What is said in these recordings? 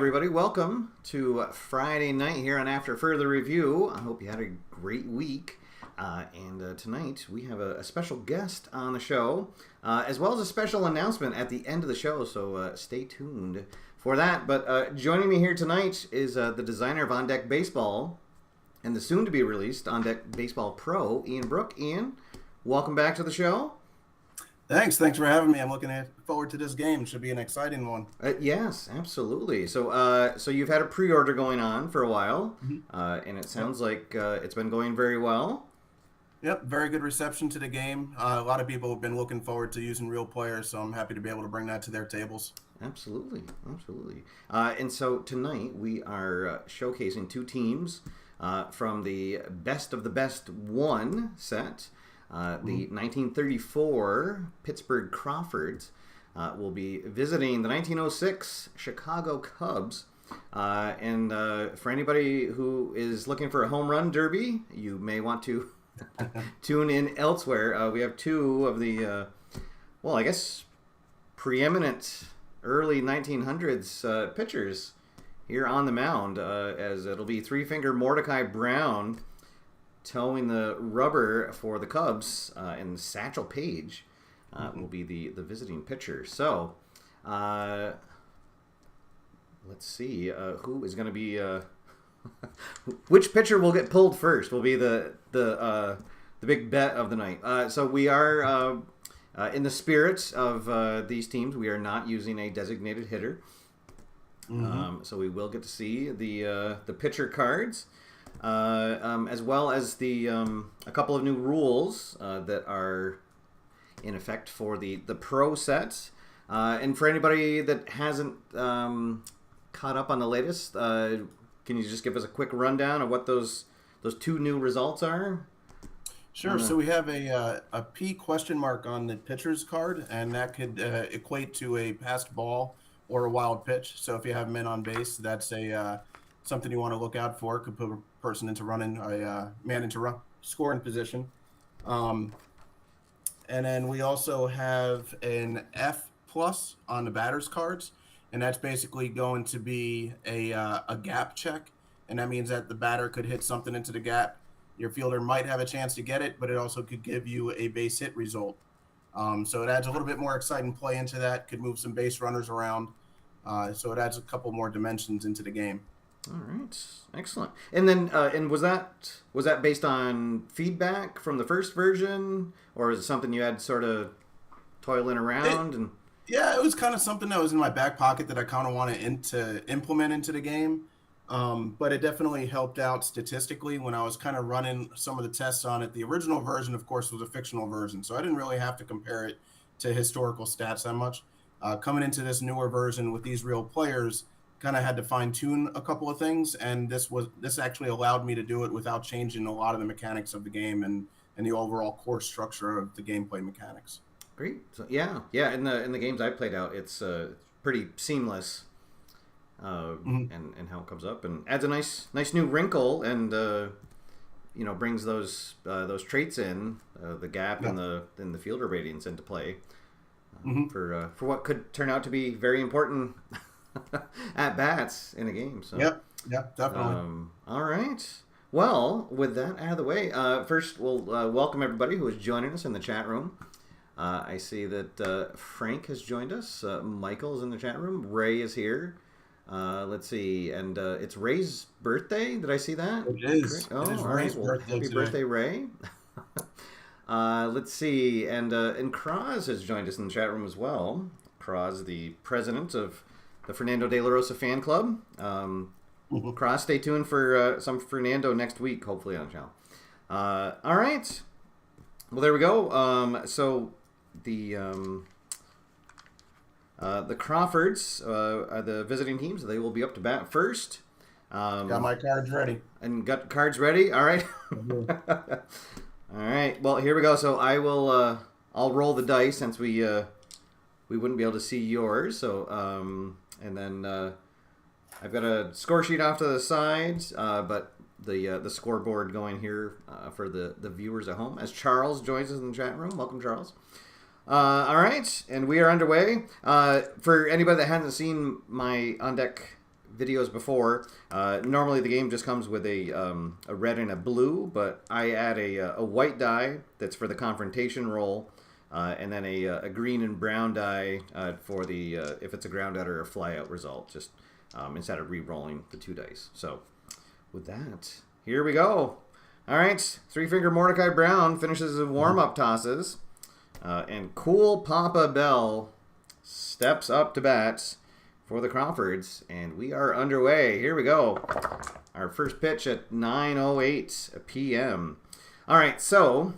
everybody. Welcome to Friday night here on After Further Review. I hope you had a great week. And tonight we have a special guest on the show, as well as a special announcement at the end of the show, so stay tuned for that. But joining me here tonight is the designer of On Deck Baseball and the soon-to-be-released On Deck Baseball Pro, Ian Brooke. Ian, welcome back to the show. Thanks for having me. I'm looking forward to this game. Should be an exciting one. Yes, absolutely. So you've had a pre-order going on for a while, and it sounds like it's been going very well. Yep, very good reception to the game. A lot of people have been looking forward to using real players, so I'm happy to be able to bring that to their tables. Absolutely. And so tonight we are showcasing two teams from the Best of the Best 1 set. The 1934 Pittsburgh Crawfords will be visiting the 1906 Chicago Cubs. And for anybody who is looking for a home run derby, you may want to tune in elsewhere. We have two of the, preeminent early 1900s pitchers here on the mound, as it'll be Finger Mordecai Brown towing the rubber for the Cubs, and Satchel Paige will be the visiting pitcher. So, let's see who is going to be which pitcher will get pulled first. Will be the big bet of the night. So we are in the spirit of these teams. We are not using a designated hitter, so we will get to see the pitcher cards. As well as the a couple of new rules that are in effect for the pro set. And for anybody that hasn't caught up on the latest, can you just give us a quick rundown of what those two new results are? Sure. So we have a P question mark on the pitcher's card, and that could equate to a passed ball or a wild pitch. So if you have men on base, that's something you want to look out for. Could put a person into running, a man into scoring position. And then we also have an F plus on the batter's cards, and that's basically going to be a gap check, and that means that the batter could hit something into the gap. Your fielder might have a chance to get it, but it also could give you a base hit result. So it adds a little bit more exciting play into that. Could move some base runners around. So it adds a couple more dimensions into the game. All right, excellent. And then, and was that based on feedback from the first version, or is it something you had sort of toiling around? Yeah, it was kind of something that was in my back pocket that I kind of wanted to implement into the game. But it definitely helped out statistically when I was kind of running some of the tests on it. The original version, of course, was a fictional version, so I didn't really have to compare it to historical stats that much. Coming into this newer version with these real players, kind of had to fine-tune a couple of things, and this actually allowed me to do it without changing a lot of the mechanics of the game and the overall core structure of the gameplay mechanics. Great. So yeah. In the games I played out, it's pretty seamless, and how it comes up and adds a nice new wrinkle, and brings those traits in, the gap and the fielder ratings into play, for what could turn out to be very important at bats in a game. So Yep, definitely. All right. Well, with that out of the way, first we'll welcome everybody who is joining us in the chat room. I see that Frank has joined us. Michael's in the chat room. Ray is here. Let's see, and it's Ray's birthday. Did I see that? It is. Oh, it is all Ray's right. Well, birthday happy today. birthday, Ray. Let's see, and Kraz has joined us in the chat room as well. Kraz, the president of the Fernando De La Rosa fan club. Kraz, stay tuned for some Fernando next week, hopefully on the channel. All right. Well, there we go. So the Crawfords are the visiting teams. They will be up to bat first. Got my cards ready. And got cards ready? All right. All right. Well, here we go. So I will. I'll roll the dice since we wouldn't be able to see yours. So and then I've got a score sheet off to the sides, but the scoreboard going here for the viewers at home as Charles joins us in the chat room. Welcome, Charles. All right, and we are underway. For anybody that hasn't seen my On Deck videos before. Normally the game just comes with a red and a blue, but I add a white die that's for the confrontation roll, and then a green and brown die for the if it's a ground out or a fly out result, just instead of re-rolling the 2 dice. So with that, here we go. All right, Finger Mordecai Brown finishes his warm-up tosses, and Cool Papa Bell steps up to bat for the Crawfords, and we are underway. Here we go. Our first pitch at 9:08 p.m. All right, so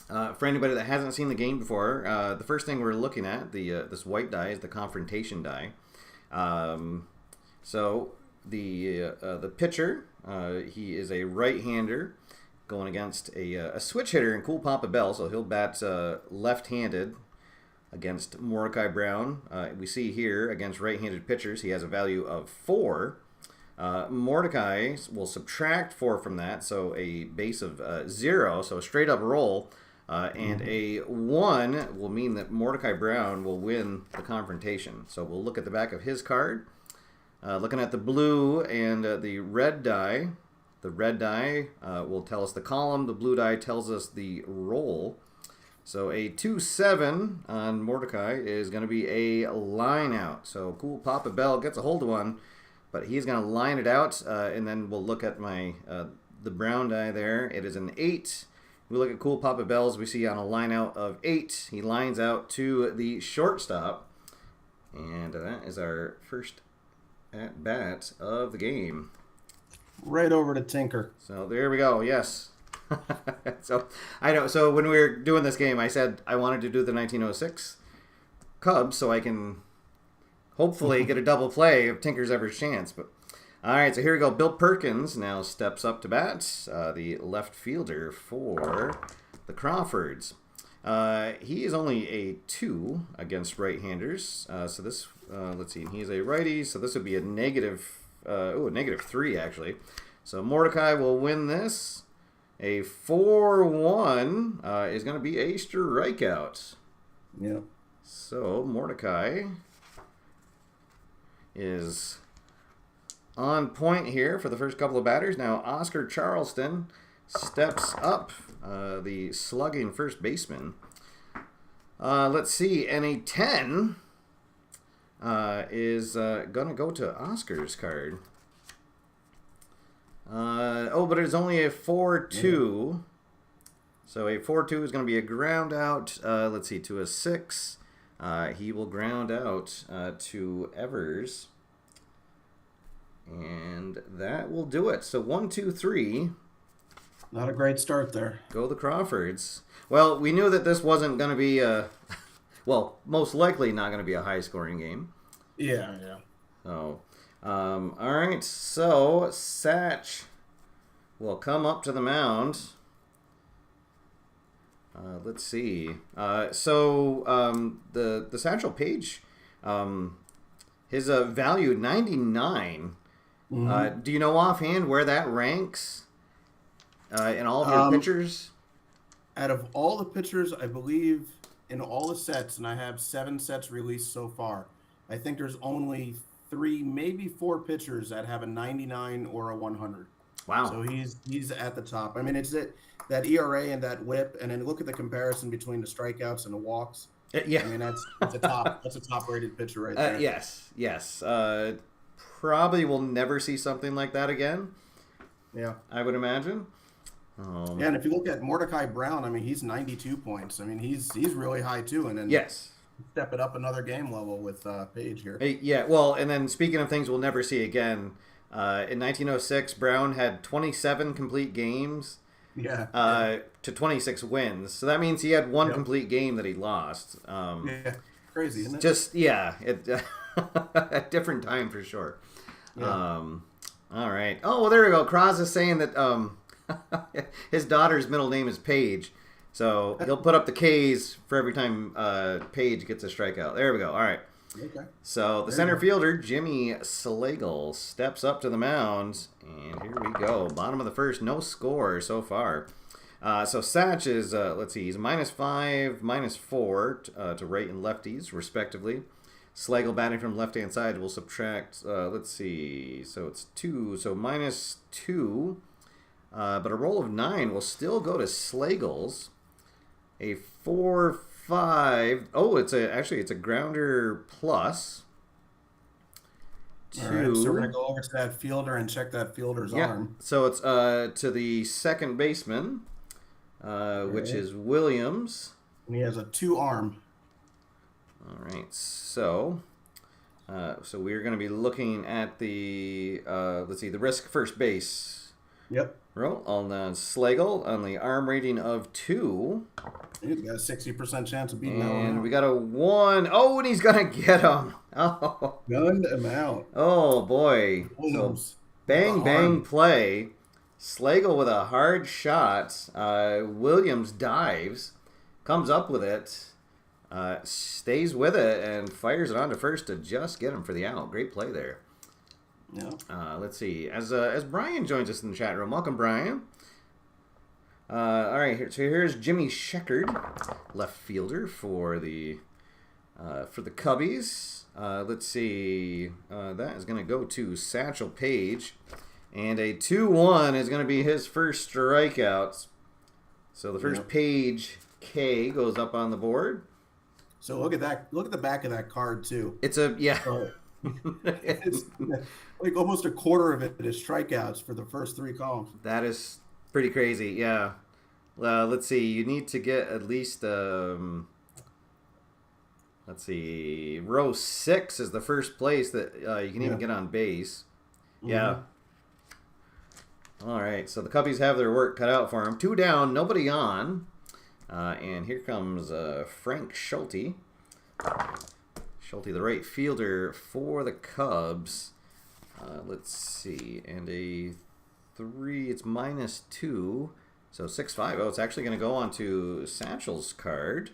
for anybody that hasn't seen the game before, the first thing we're looking at, this white die, is the confrontation die. So the pitcher, he is a right-hander going against a switch hitter in Cool Papa Bell, so he'll bat left-handed against Mordecai Brown. We see here against right-handed pitchers, he has a value of 4. Mordecai will subtract 4 from that, so a base of 0, so a straight-up roll. And a 1 will mean that Mordecai Brown will win the confrontation. So we'll look at the back of his card. Looking at the blue and the red die. The red die will tell us the column. The blue die tells us the roll. So a 2-7 on Mordecai is going to be a line out. So Cool Papa Bell gets a hold of one, but he's going to line it out, and then we'll look at my the brown die there. It is an 8. We look at Cool Papa Bell's. We see on a line out of 8, he lines out to the shortstop, and that is our first at bat of the game. Right over to Tinker. So there we go. Yes. So I know. So when we were doing this game, I said I wanted to do the 1906 Cubs so I can hopefully get a double play if Tinker's ever chance. But all right, so here we go. Bill Perkins now steps up to bat, the left fielder for the Crawfords. He is only a 2 against right-handers. So this, let's see, he's a righty, so this would be a -3 actually. So Mordecai will win this. A 4-1 is going to be a strikeout. Yeah. So Mordecai is on point here for the first couple of batters. Now Oscar Charleston steps up, the slugging first baseman. Let's see, and a 10 is going to go to Oscar's card. But it's only a 4-2. Yeah. So a 4-2 is going to be a ground out, let's see, to a 6. He will ground out to Evers. And that will do it. So 1, 2, 3. Not a great start there. Go the Crawfords. Well, we knew that this wasn't going to be well, most likely not going to be a high-scoring game. Yeah. So, all right. So Satch will come up to the mound. Let's see. The Satchel Paige, his value 99. Mm-hmm. Do you know offhand where that ranks in all of your pitchers? Out of all the pitchers, I believe in all the sets, and I have 7 sets released so far, I think there's only 3, maybe 4 pitchers that have a 99 or a 100. Wow. So he's at the top. I mean, it's that ERA and that WHIP, and then look at the comparison between the strikeouts and the walks. Yeah. I mean, that's a top rated pitcher right there. Yes. Probably will never see something like that again. Yeah. I would imagine. Yeah, and if you look at Mordecai Brown, I mean, he's 92 points. I mean, he's really high too. And then step it up another game level with Paige here. Yeah, well, and then speaking of things we'll never see again, in 1906, Brown had 27 complete games. To 26 wins. So that means he had one complete game that he lost. Crazy, isn't it? Just, a different time for sure. Yeah. All right. Oh, well, there we go. Kraz is saying that his daughter's middle name is Paige. So he'll put up the K's for every time Paige gets a strikeout. There we go. All right. Okay. So the center fielder, Jimmy Slagle, steps up to the mound. And here we go. Bottom of the first. No score so far. So Satch is, let's see, he's -5, -4 to right and lefties, respectively. Slagle batting from left-hand side will subtract, let's see, so it's 2, so -2. But a roll of 9 will still go to Slagles. A 4-5. Oh, it's a grounder plus. 2. All right, so we're gonna go over to that fielder and check that fielder's arm. So it's to the second baseman, which is Williams. And he has a 2 arm. All right, so we're going to be looking at the let's see, the risk first base. Yep. Roll on Slagle on the arm rating of 2. He's got a 60% chance of beating that one. And we got a 1. Oh, and he's gonna get him. Oh, gunned him out. Oh boy. So bang play. Slagle with a hard shot. Williams dives, comes up with it, stays with it, and fires it on to first to just get him for the out. Great play there. Yeah. Let's see. As Brian joins us in the chat room, welcome, Brian. All right, so here's Jimmy Sheckard, left fielder for the Cubbies. Let's see. That is going to go to Satchel Paige, and a 2-1 is going to be his first strikeout. So the first Paige K goes up on the board. So look at that. Look at the back of that card too. It's it's like almost a quarter of it is strikeouts for the first 3 columns. That is pretty crazy, yeah. Let's see. You need to get at least, let's see, row 6 is the first place that you can even get on base. Yeah. All right, so the Cubbies have their work cut out for them. 2 down, nobody on. And here comes Frank Schulte. Schulte, the right fielder for the Cubs. Let's see. And a 3, it's -2. So 6-5. Oh, it's actually going to go on to Satchel's card.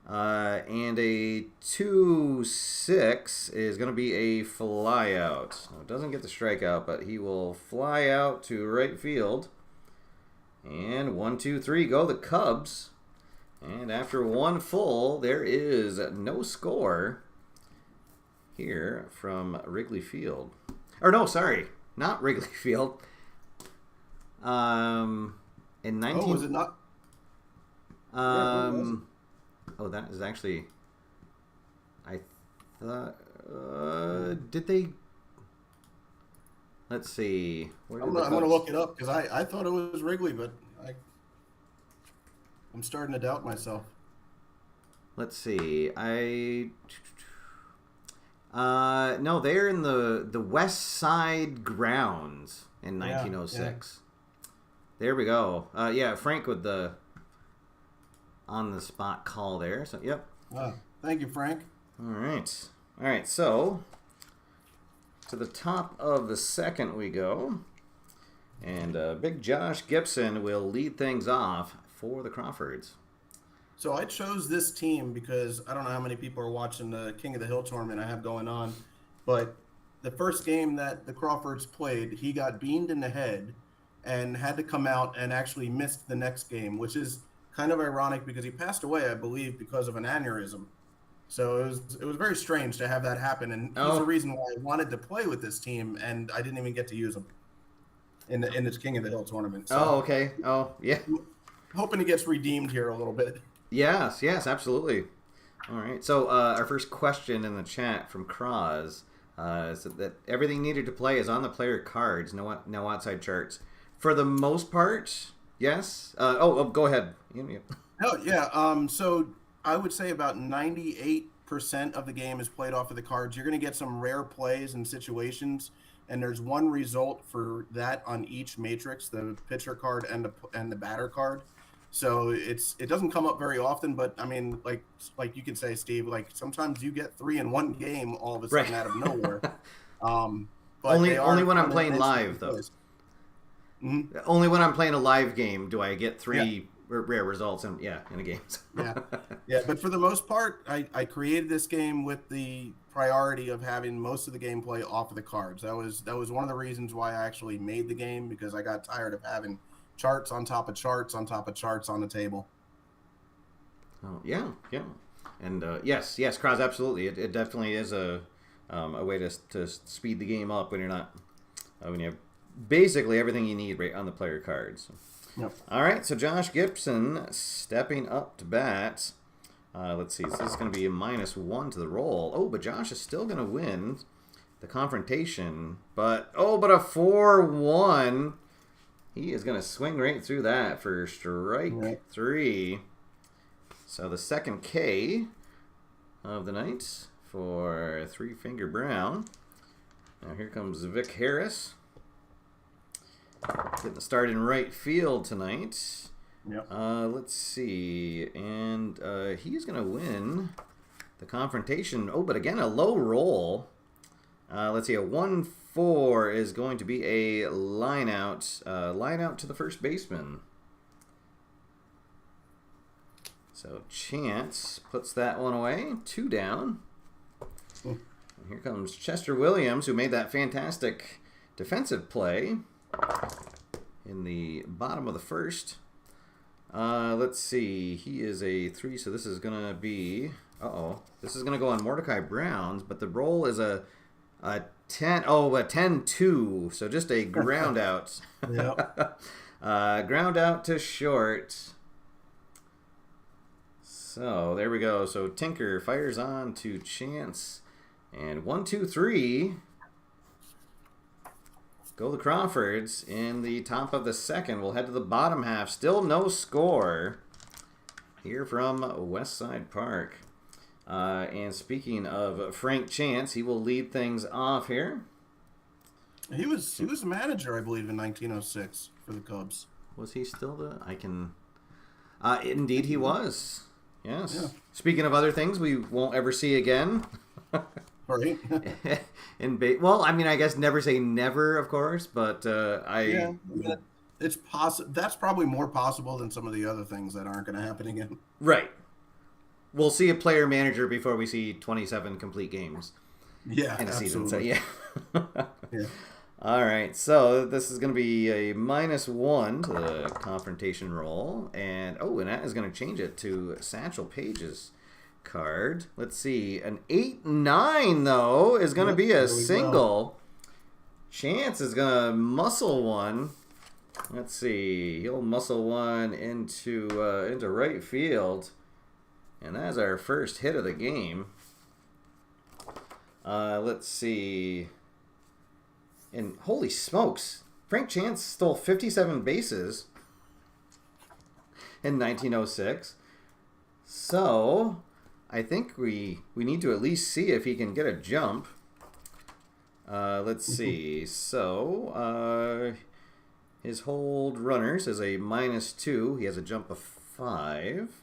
And a 2-6 is going to be a fly out. So it doesn't get the strikeout, but he will fly out to right field. And 1, 2, 3 go the Cubs. And after 1 full, there is no score here from Wrigley Field. Or no, sorry, not Wrigley Field. In 19. Oh, was it not? Oh, that is actually. I thought. Did they? Let's see. I'm going to look it up because I thought it was Wrigley, but I'm starting to doubt myself. Let's see. No, they're in the West Side grounds in 1906. Yeah. There we go. Yeah, Frank with the on the spot call there. So, yep. Thank you, Frank. All right. So to the top of the second we go, and Big Josh Gibson will lead things off for the Crawfords. So I chose this team because I don't know how many people are watching the King of the Hill tournament I have going on, but the first game that the Crawfords played, he got beamed in the head and had to come out and actually missed the next game, which is kind of ironic because he passed away, I believe, because of an aneurysm. So it was very strange to have that happen, and he's the reason why I wanted to play with this team, and I didn't even get to use him in this King of the Hill tournament. So okay. Oh, yeah. Hoping he gets redeemed here a little bit. Yes, absolutely. All right. So our first question in the chat from Kraz is that everything needed to play is on the player cards, no outside charts. For the most part, yes. Go ahead. Oh, yeah. So I would say about 98% of the game is played off of the cards. You're going to get some rare plays and situations, and there's one result for that on each matrix, the pitcher card and the batter card. So it doesn't come up very often, but I mean, like you can say, Steve, like sometimes you get 3 in one game all of a sudden out of nowhere. But only when I'm playing live, though. Mm-hmm. Only when I'm playing a live game do I get 3 rare results in a game. Yeah. But for the most part, I created this game with the priority of having most of the gameplay off of the cards. That was one of the reasons why I actually made the game, because I got tired of having charts on top of charts on top of charts on the table. Oh, yeah. And yes, Cross, absolutely. It definitely is a way to speed the game up when you're not when you have basically everything you need right on the player cards. Yep. All right, so Josh Gibson stepping up to bat. Let's see, so this is going to be a -1 to the roll. Oh, but Josh is still going to win the confrontation. But a 4-1. He is going to swing right through that for strike 3. So the second K of the night for Three Finger Brown. Now here comes Vic Harris. Getting the start in right field tonight. Yep. Let's see. And he's going to win the confrontation. Oh, but again, a low roll. Let's see. A 1-4 is going to be a line out to the first baseman. So Chance puts that one away. 2 down. And here comes Chester Williams, who made that fantastic defensive play in the bottom of the first. Let's see. He is a 3, so this is going to be... This is going to go on Mordecai Brown's, but the roll is a 10-2, so just a ground out. Yep. Ground out to short. So there we go. So Tinker fires on to Chance. And 1, 2, 3. Go the Crawfords in the top of the second. We'll head to the bottom half. Still no score here from Westside Park. And speaking of Frank Chance, he will lead things off here. He was a manager, I believe, in 1906 for the Cubs. Was he still the... I can... indeed he was. Yes. Yeah. Speaking of other things we won't ever see again. Right. Well, I mean, I guess never say never, of course, but it's possible. That's probably more possible than some of the other things that aren't going to happen again. Right. We'll see a player manager before we see 27 complete games. Yeah, in a season. absolutely. So yeah. All right. So this is going to be a -1 to the confrontation roll, and that is going to change it to Satchel Paige's card. Let's see. An 8-9 though is going to be a single. Chance is going to muscle one. Let's see. He'll muscle one into right field, and that's our first hit of the game. Let's see. And holy smokes, Frank Chance stole 57 bases in 1906. So I think we need to at least see if he can get a jump. Let's see. So his hold runners is a -2. He has a jump of 5.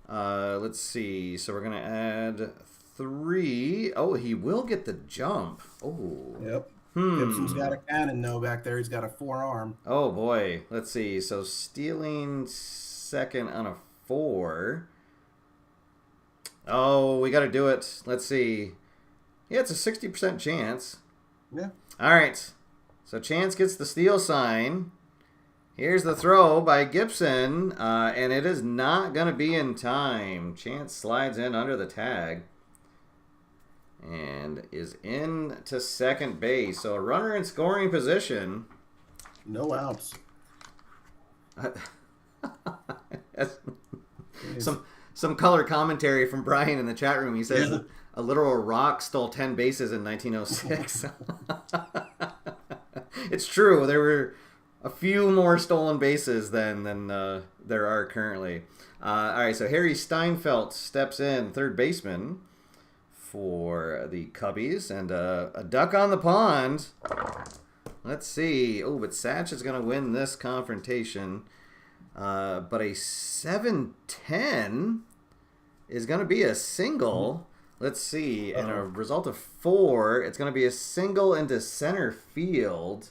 Let's see. So we're going to add 3. Oh, he will get the jump. Oh. Yep. Gibson's got a cannon, though, back there. He's got a 4-arm. Oh, boy. Let's see. So stealing second on a 4. Oh, we got to do it. Let's see. Yeah, it's a 60% chance. Yeah. All right. So Chance gets the steal sign. Here's the throw by Gibson, and it is not going to be in time. Chance slides in under the tag and is in to second base. So a runner in scoring position. No outs. Some color commentary from Brian in the chat room. He says a literal rock stole 10 bases in 1906. It's true. There were a few more stolen bases than there are currently. All right, so Harry Steinfeld steps in, third baseman for the Cubbies, and a duck on the pond. Let's see. Oh, but Satch is going to win this confrontation. But a 7-10 is going to be a single. Let's see. And a result of 4, it's going to be a single into center field.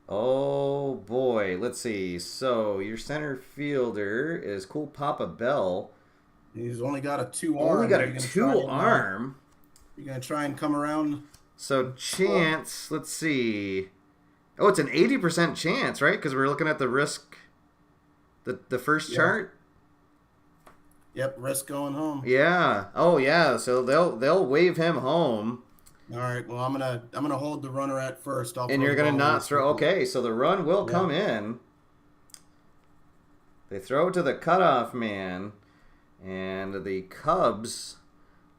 Oh, boy. Let's see. So your center fielder is Cool Papa Bell. He's only got a 2-arm. Only got a 2-arm. You're going to try and come around. So Chance, let's see. Oh, it's an 80% chance, right? Because we're looking at the risk, the first chart. Yep, risk going home. Yeah. Oh, yeah. So they'll wave him home. All right. Well, I'm gonna hold the runner at first. I'll And throw you're the going to ball in not this throw. one. Okay, so the run will Yeah. come in. They throw to the cutoff man. And the Cubs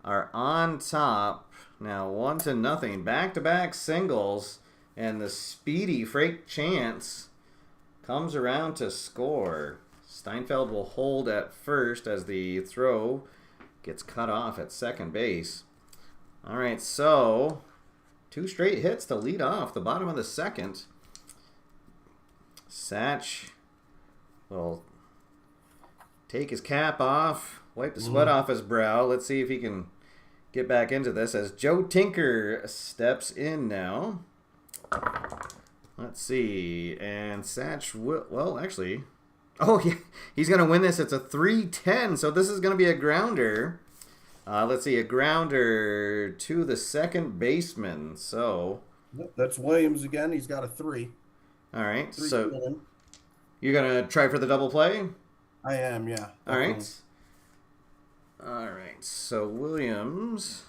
are on top. Now 1-0. Back-to-back singles. And the speedy Frank Chance comes around to score. Steinfeld will hold at first as the throw gets cut off at second base. All right, so 2 straight hits to lead off the bottom of the second. Satch will take his cap off, wipe the sweat off his brow. Let's see if he can get back into this as Joe Tinker steps in now. Let's see. And Satch will, well, actually, oh, yeah, he's going to win this. It's a 3-10, so this is going to be a grounder. Let's see, a grounder to the second baseman. So That's Williams again. He's got a 3. all right, 3 so in. you're going to try for the double play? I am, yeah. All right. All right, so Williams.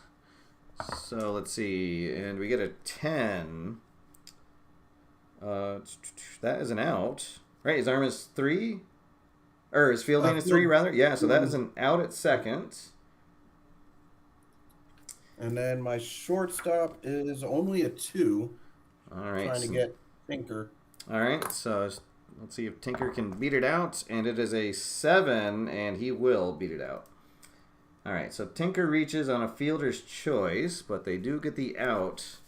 So let's see, and we get a 10. That is an out. Right, his arm is 3? Or his fielding is 3, rather? Yeah, so that is an out at second. And then my shortstop is only a 2. All right. Trying to get Tinker. All right, so let's see if Tinker can beat it out. And it is a 7, and he will beat it out. All right, so Tinker reaches on a fielder's choice, but they do get the out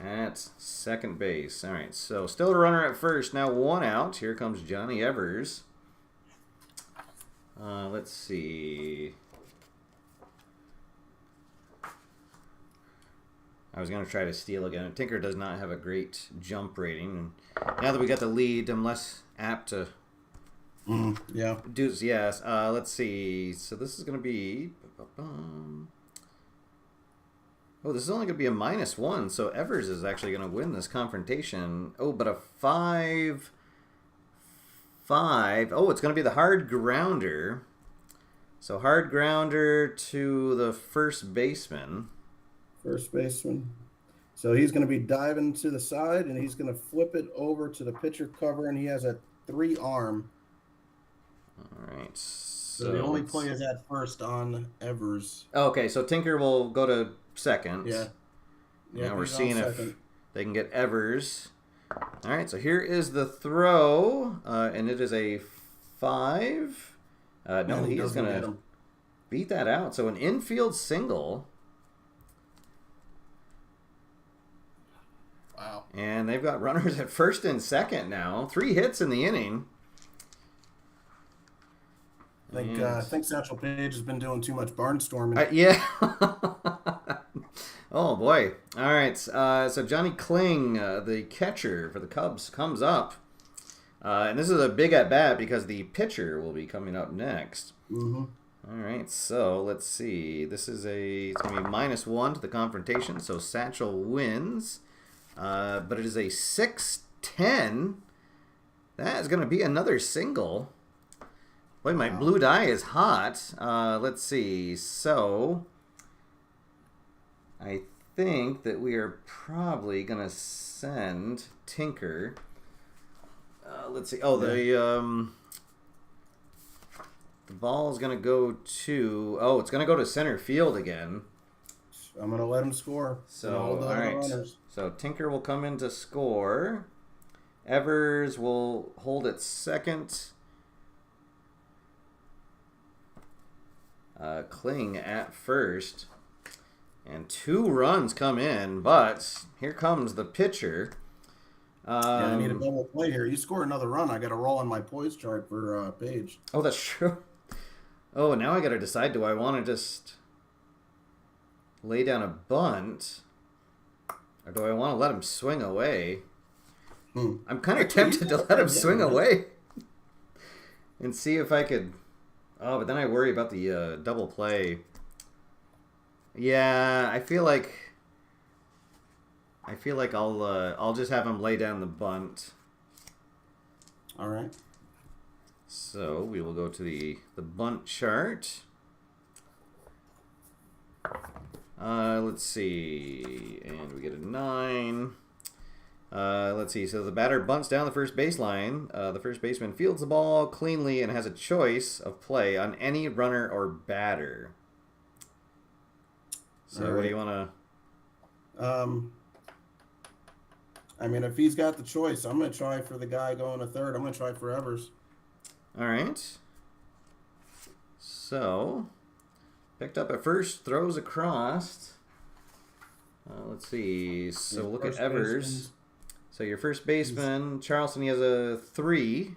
at second base. All right, so still a runner at first. Now 1 out. Here comes Johnny Evers. Let's see. I was going to try to steal again. Tinker does not have a great jump rating. And now that we got the lead, I'm less apt to Yeah. do. Yes. Let's see. So this is going to be. Oh, this is only going to be a -1. So Evers is actually going to win this confrontation. Oh, but a 5-5. Oh, it's going to be the hard grounder. So hard grounder to the first baseman. First baseman. So he's going to be diving to the side, and he's going to flip it over to the pitcher cover, and he has a 3 arm. All right. So the only play is at first on Evers. Okay, so Tinker will go to second. Yeah. Now we're seeing if they can get Evers. All right, so here is the throw, and it is a 5. No, he's going to beat that out. So an infield single. Wow. And they've got runners at first and second now. 3 hits in the inning. I think Satchel Paige has been doing too much barnstorming. Yeah. Oh, boy. All right. So Johnny Kling, the catcher for the Cubs, comes up. And this is a big at-bat because the pitcher will be coming up next. Mm-hmm. All right. So let's see. This is it's going to be -1 to the confrontation. So Satchel wins. But it is a 6-10. That is going to be another single. Boy, my blue die is hot. Let's see. So I think that we are probably going to send Tinker. Let's see. Oh, the ball is going to go to... Oh, it's going to go to center field again. I'm going to let him score. So, all right. So Tinker will come in to score. Evers will hold at second. Kling at first. And 2 runs come in, but here comes the pitcher. I need a double play here. You score another run, I got to roll on my poise chart for Paige. Oh, that's true. Oh, now I got to decide, do I want to just lay down a bunt? Or do I want to let him swing away? I'm kind of tempted to let him swing away. And see if I could... Oh, but then I worry about the double play. Yeah, I feel like I'll just have him lay down the bunt. All right. So we will go to the bunt chart. Let's see, and we get a 9. Let's see, so the batter bunts down the first baseline. The first baseman fields the ball cleanly and has a choice of play on any runner or batter. So what do you want to... I mean, if he's got the choice, I'm going to try for the guy going to third. I'm going to try for Evers. All right. So, picked up at first, throws across. Let's see. So look at Evers. Baseman. So your first baseman, Charleston, he has a 3.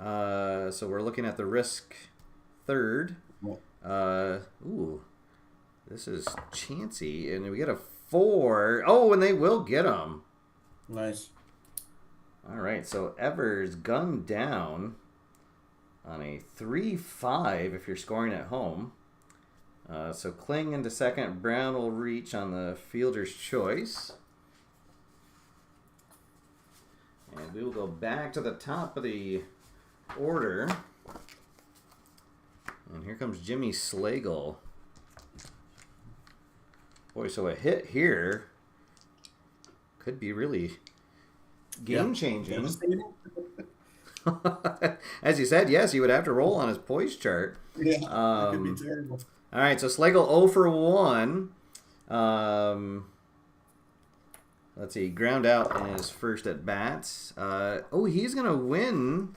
So we're looking at the risk third. Ooh, this is chancy, and we get a 4. Oh, and they will get him. Nice. All right, so Evers gunned down on a 3-5 if you're scoring at home. So Kling into second. Brown will reach on the fielder's choice. And we will go back to the top of the order. And here comes Jimmy Slagle. Boy, so a hit here could be really game-changing. As you said, yes, he would have to roll on his poise chart. Yeah, that could be terrible. All right, so Slagle 0 for 1. Let's see, ground out in his first at bats. He's going to win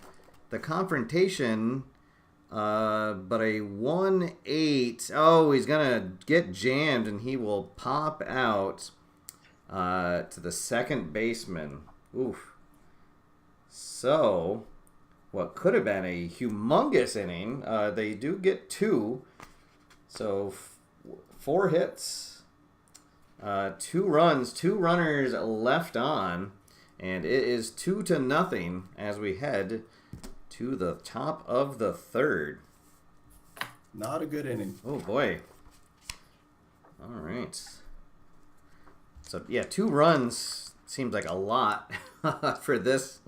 the confrontation, but a 1-8. Oh, he's going to get jammed, and he will pop out to the second baseman. Oof. So, what could have been a humongous inning, they do get 2. So, 4 hits. 2 runs, 2 runners left on, and it is 2-0 as we head to the top of the third. Not a good inning. Oh boy. All right. So yeah, 2 runs seems like a lot for this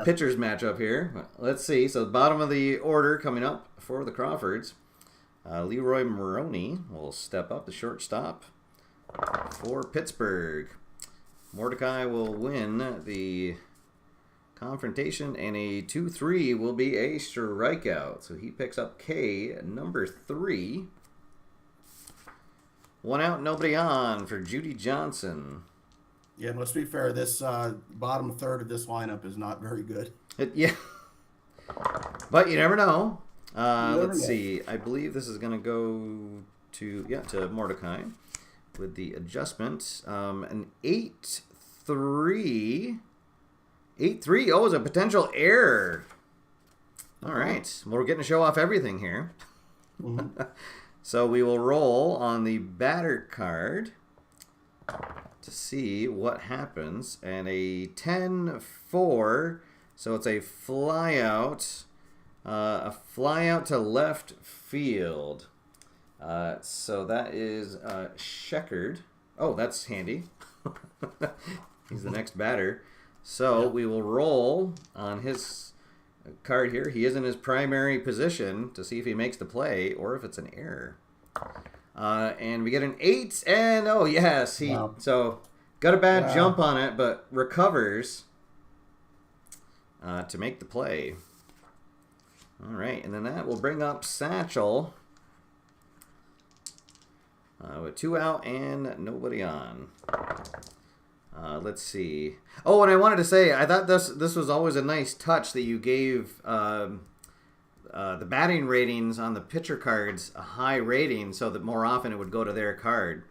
pitchers matchup here. Let's see. So the bottom of the order coming up for the Crawfords. Leroy Maroney will step up, the shortstop. For Pittsburgh, Mordecai will win the confrontation, and a 2-3 will be a strikeout. So he picks up K, number 3. 1 out, nobody on for Judy Johnson. Yeah, let's be fair. This bottom third of this lineup is not very good. But you never know. Let's see. I believe this is going to go to Mordecai. With the adjustment, an 8-3. 8-3. Oh, it's a potential error. All right. Well, we're getting to show off everything here. Mm-hmm. So we will roll on the batter card to see what happens. And a 10-4. So it's a flyout. A flyout to left field. So that is Sheckard. Oh, that's handy. He's the next batter. So we will roll on his card here. He is in his primary position to see if he makes the play or if it's an error. And we get an 8, and oh yes, so got a bad jump on it, but recovers to make the play. All right, and then that will bring up Satchel. With 2 out and nobody on. Let's see. Oh, and I wanted to say, I thought this was always a nice touch that you gave the batting ratings on the pitcher cards a high rating so that more often it would go to their card.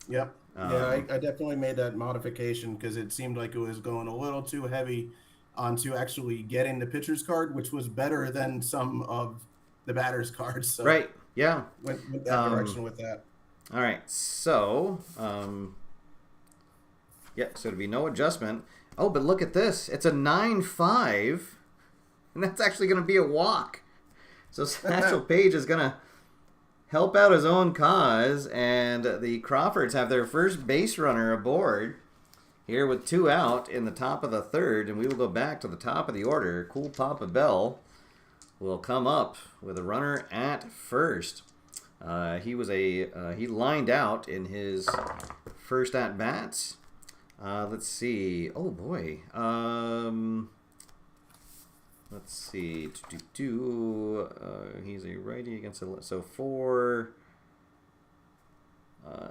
Yep. I definitely made that modification because it seemed like it was going a little too heavy onto actually getting the pitcher's card, which was better than some of the batter's cards. So right. Yeah. Went that direction with that. All right, so, so it'd be no adjustment. Oh, but look at this. It's a 9-5, and that's actually going to be a walk. So Satchel Paige is going to help out his own cause, and the Crawfords have their first base runner aboard. here with 2 out in the top of the 3rd, and we will go back to the top of the order. Cool Papa Bell will come up with a runner at first. He lined out in his first at bats. Let's see. Oh boy. Let's see. He's a righty against a so 4.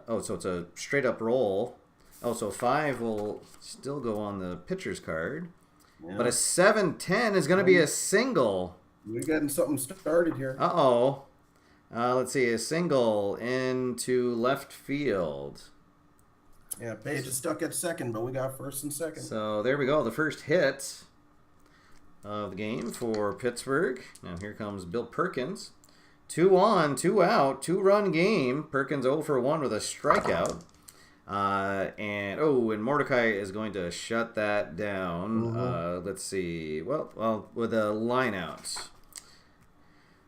So it's a straight up roll. Oh, so 5 will still go on the pitcher's card. Yeah. But a 7-10 is going to be a single. We're getting something started here. Uh-oh. Let's see. A single into left field. Yeah, Paige is stuck at second, but we got first and second. So there we go. The first hit of the game for Pittsburgh. Now here comes Bill Perkins. 2 on, 2 out, 2-run game. Perkins 0 for 1 with a strikeout. And Mordecai is going to shut that down. Mm-hmm. Let's see. Well, with a line out.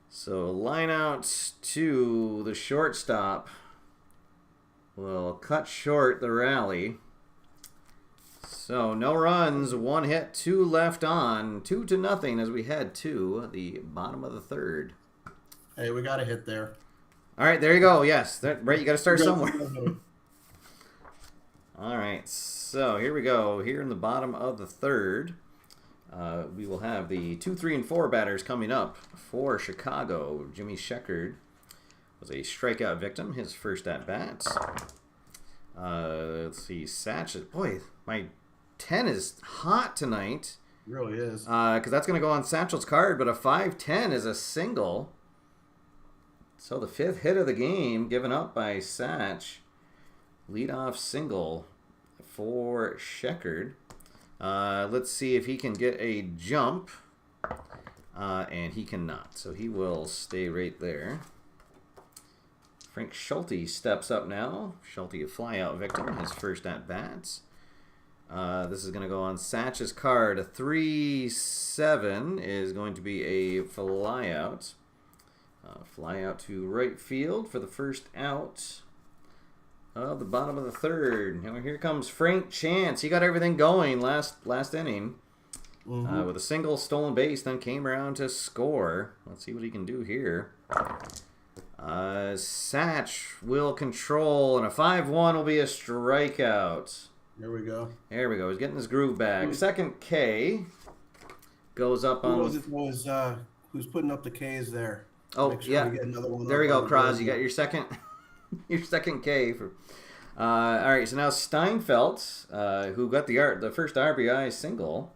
So line out to the shortstop will cut short the rally. So no runs, 1 hit, 2 left on, 2-0 as we head to the bottom of the 3rd. Hey, we got a hit there. All right, there you go. Yes, right. You got to start somewhere. All right, so here we go. Here in the bottom of the 3rd, we will have the 2, 3, and 4 batters coming up for Chicago. Jimmy Sheckard was a strikeout victim, his first at bat. Let's see, Satchel. Boy, my 10 is hot tonight. It really is. Because that's going to go on Satchel's card, but a 5-10 is a single. So the 5th hit of the game given up by Satch. Leadoff single for Sheckard. Let's see if he can get a jump. And he cannot. So he will stay right there. Frank Schulte steps up now. Schulte, a flyout victim, his first at-bats. This is going to go on Satch's card. A 3-7 is going to be a flyout. Fly out to right field for the first out of the bottom of the 3rd. Now here comes Frank Chance. He got everything going last inning with a single, stolen base, then came around to score. Let's see what he can do here. Satch will control, and a 5-1 will be a strikeout. There we go. There we go. He's getting his groove back. Second K goes up on. Who's putting up the Ks there? Oh, sure yeah. There we go, Kraz. You got your second K. For, all right, so now Steinfeld, who got the first RBI single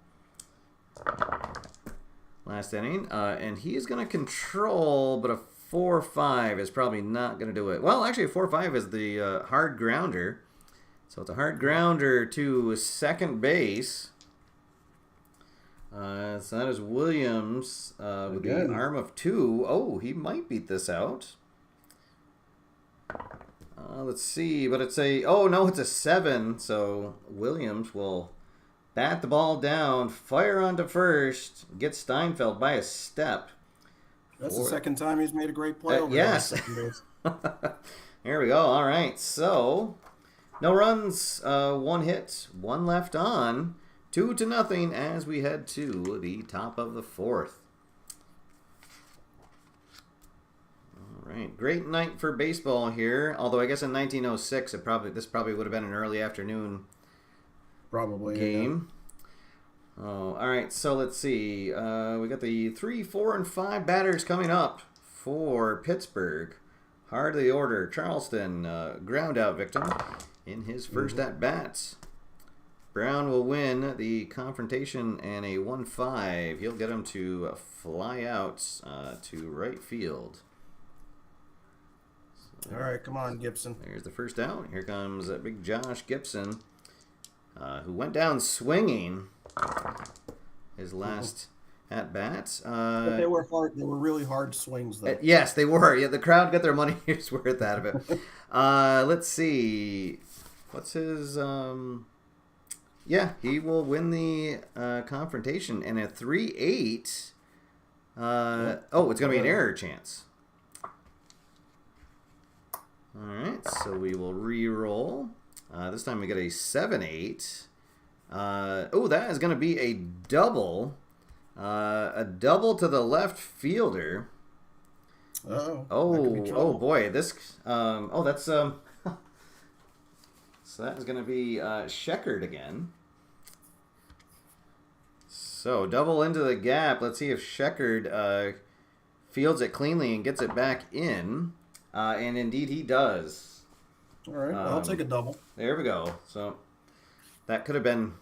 last inning, and he is going to control, but a 4-5 is probably not going to do it. Well, actually, a 4-5 is the hard grounder. So it's a hard grounder to second base. So that is Williams with the arm of 2. Oh, he might beat this out. Let's see, but it's a... Oh, no, it's a 7. So Williams will bat the ball down, fire onto first, get Steinfeld by a step. That's the second time he's made a great play over yes. Here we go. All right, so no runs, 1 hit, 1 left on. 2-0 as we head to the top of the 4th. All right, great night for baseball here. Although I guess in 1906, this probably would have been an early afternoon game. Yeah. Oh, all right. So let's see. We got the 3, 4, and 5 batters coming up for Pittsburgh. Hard of the order, Charleston, ground out victim in his first at bats. Brown will win the confrontation and a 1-5. He'll get him to fly out to right field. So, all right, come on, Gibson. There's the first out. Here comes big Josh Gibson, who went down swinging his last at bats. But they were hard. They were really hard swings, though. Yes, they were. Yeah, the crowd got their money's worth out of it. Let's see. What's his? Yeah, he will win the confrontation and a 3-8. It's going to be an error chance. All right, so we will re-roll. This time we get a 7-8. That is going to be a double. A double to the left fielder. Oh boy, this. That's So that is going to be Sheckard again. So double into the gap. Let's see if Sheckard fields it cleanly and gets it back in. And indeed he does. All right, I'll take a double. There we go. So that could have been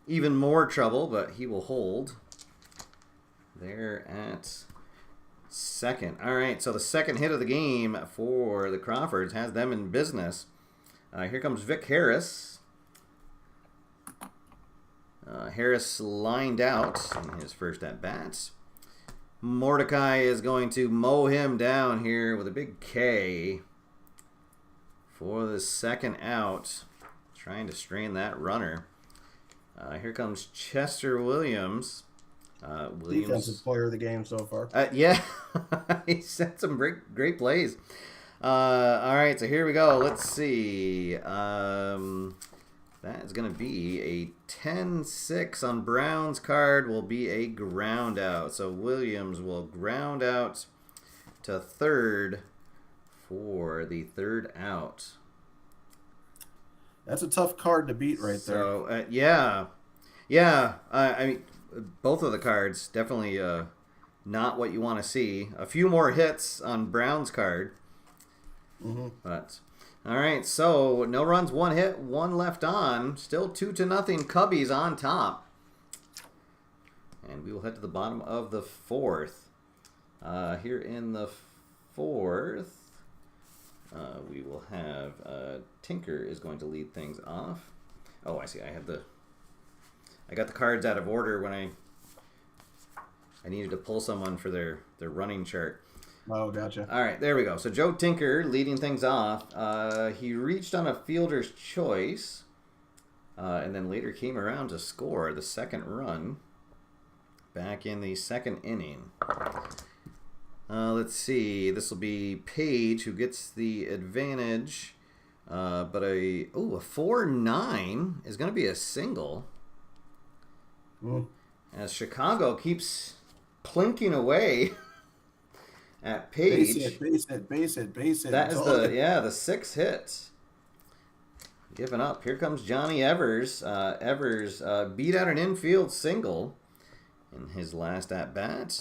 even more trouble, but he will hold. There at second. All right, so the second hit of the game for the Crawfords has them in business. Here comes Vic Harris. Harris lined out in his first at-bats. Mordecai is going to mow him down here with a big K for the second out. Trying to strain that runner. Here comes Chester Williams. Defensive player of the game so far. Yeah, he set some great plays. All right, so here we go. Let's see. That is going to be a 10-6 on Brown's card. Will be a ground out. So Williams will ground out to third for the third out. That's a tough card to beat right there. So, yeah. I mean, both of the cards definitely not what you want to see. A few more hits on Brown's card. Mm-hmm. But all right, so no runs, one hit, one left on. Still 2-0 Cubbies on top. And we will head to the bottom of the fourth. Here in the fourth, we will have Tinker is going to lead things off. Oh, I see. I got the cards out of order when I needed to pull someone for their running chart. Oh, gotcha. All right, there we go. So Joe Tinker leading things off. He reached on a fielder's choice, and then later came around to score the second run back in the second inning. Let's see. This will be Paige who gets the advantage, but a 4-9 is going to be a single. As Chicago keeps plinking away at Paige. Base it. That is the sixth hit. Giving up. Here comes Johnny Evers. Evers beat out an infield single in his last at-bat.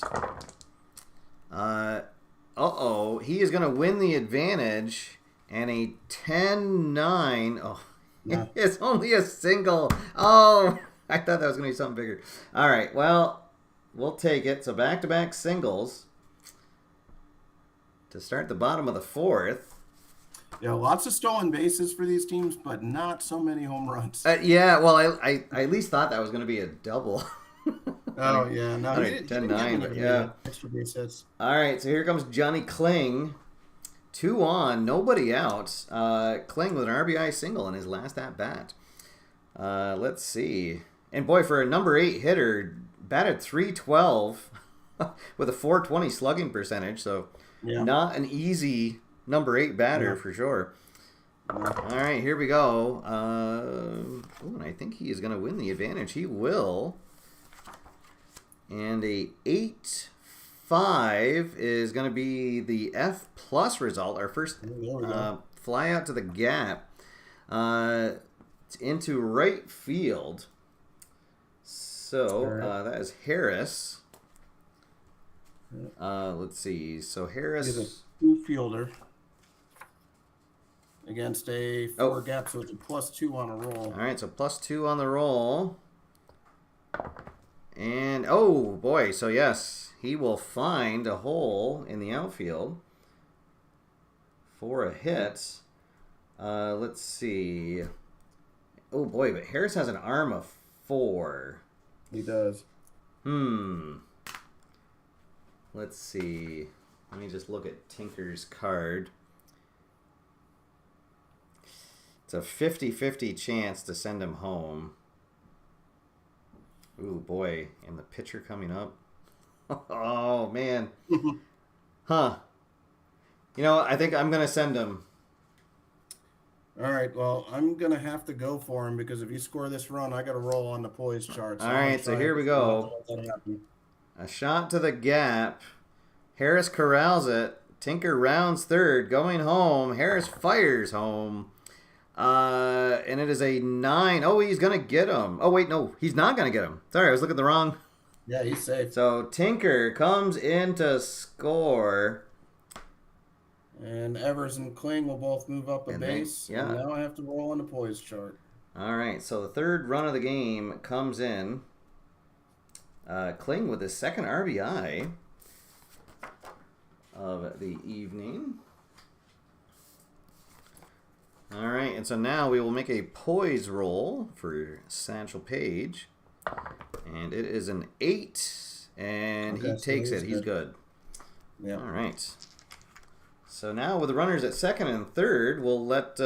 He is going to win the advantage, and a 10-9. Oh, yeah. It's only a single. Oh, I thought that was going to be something bigger. All right, well, we'll take it. So back-to-back singles to start the bottom of the fourth. Yeah, lots of stolen bases for these teams, but not so many home runs. Well, I at least thought that was going to be a double. Oh, yeah. No, 10-9, but yeah. Extra base hits. All right, so here comes Johnny Kling. 2 on, nobody out. Kling with an RBI single in his last at-bat. Let's see. And boy, for a number 8 hitter, batted .312 with a .420 slugging percentage. So not an easy number 8 batter for sure. All right, here we go. And I think he is going to win the advantage. He will. And a 8-5 is going to be the F+ result. Our first fly out to the gap. It's into right field. So that is Harris. Let's see. So Harris is a 2 fielder against a 4 gap, so it's a +2 on a roll. All right, so +2 on the roll. And oh boy, so yes, he will find a hole in the outfield for a hit. Let's see. Oh boy, but Harris has an arm of 4. He does. Let's see. Let me just look at Tinker's card. It's a 50-50 chance to send him home. Ooh, boy. And the pitcher coming up. Oh, man. Huh. You know, I think I'm going to send him. All right. Well, I'm gonna have to go for him because if you score this run, I got to roll on the poise chart. So All I'm gonna right, so try here and we not to go. let that happen. A shot to the gap. Harris corrals it. Tinker rounds third. Going home. Harris fires home. And it is a 9. Oh, he's going to get him. Oh, wait, no. He's not going to get him. Sorry, I was looking at the wrong. Yeah, he's safe. So Tinker comes in to score. And Evers and Kling will both move up a base. Yeah. And now I have to roll on the poise chart. All right, so the third run of the game comes in. Kling with his second RBI of the evening. All right, and so now we will make a poise roll for Satchel Paige. And it is an 8, and he takes it. He's good. Yeah. All right. So now with the runners at second and third, we'll let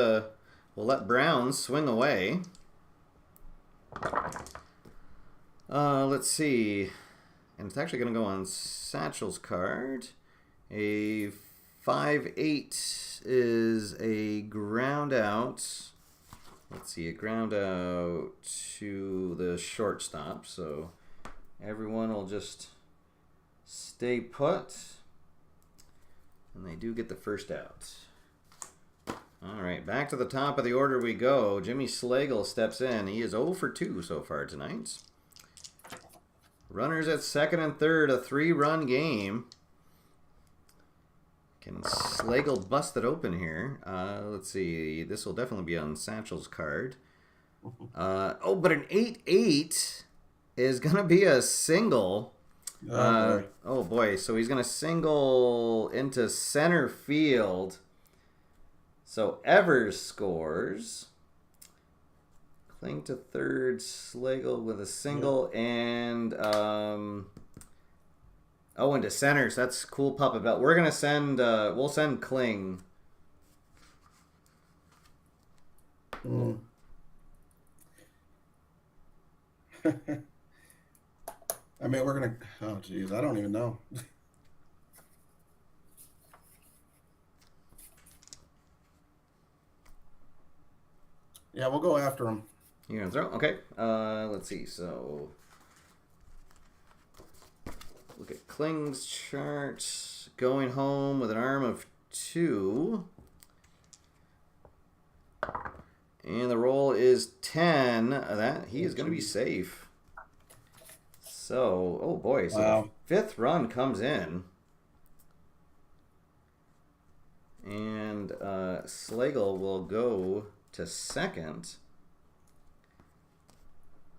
Brown swing away. Let's see. And it's actually going to go on Satchel's card. A 5-8 is a ground out. Let's see, a ground out to the shortstop. So everyone will just stay put. And they do get the first out. All right, back to the top of the order we go. Jimmy Slagle steps in. He is 0 for 2 so far tonight. Runners at second and third, a 3-run game. Can Slagle bust it open here? Let's see. This will definitely be on Satchel's card. Oh, but an 8-8 is going to be a single. Oh, boy. So he's going to single into center field. So Evers scores. Kling to third, Slagle with a single, and into center. So that's cool, Papa Belt. We're gonna send. We'll send Kling. Mm. I mean, we're gonna. Oh, geez, I don't even know. Yeah, we'll go after him. You're gonna throw? Okay. Let's see. So look at Kling's chart. Going home with an arm of 2. And the roll is 10. That he is going to be safe. So, oh boy. So wow. The 5th run comes in. And Slagle will go to second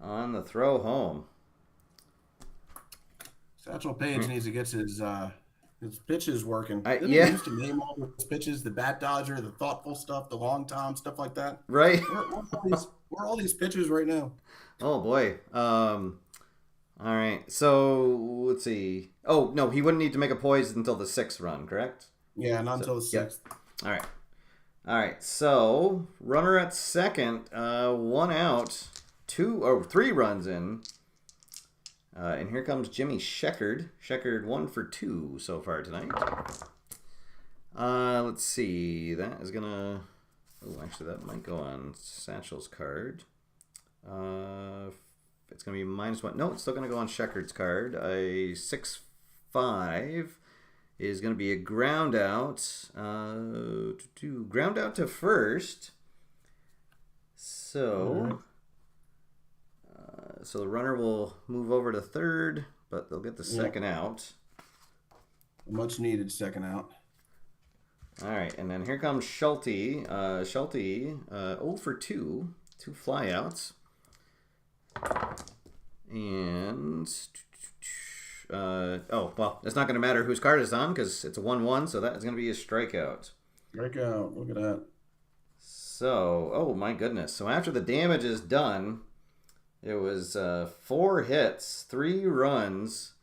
on the throw home. Satchel Paige needs to get his pitches working. Didn't yeah. he used to name all his pitches, the bat dodger, the thoughtful stuff, the long tom, stuff like that? Right. Where are all these pitches right now? Oh, boy. All right. So, let's see. Oh, no, he wouldn't need to make a poise until the 6th run, correct? Yeah, not until the 6th. Yep. All right. All right. So, runner at second, 1 out, 3 runs in. And here comes Jimmy Sheckard. Sheckard 1 for 2 so far tonight. Let's see. That is going to... Oh, actually, that might go on Satchel's card. It's going to be -1. No, it's still going to go on Sheckard's card. A 6-5 is going to be a ground out. Ground out to first. So... So the runner will move over to third, but they'll get the second out. Much needed second out. All right, and then here comes Schulte. Schulte, 0 for 2, 2 flyouts. And, well, it's not going to matter whose card it's on because it's a 1-1, so that is going to be a strikeout. Strikeout, look at that. So, oh my goodness. So after the damage is done... It was 4 hits, 3 runs,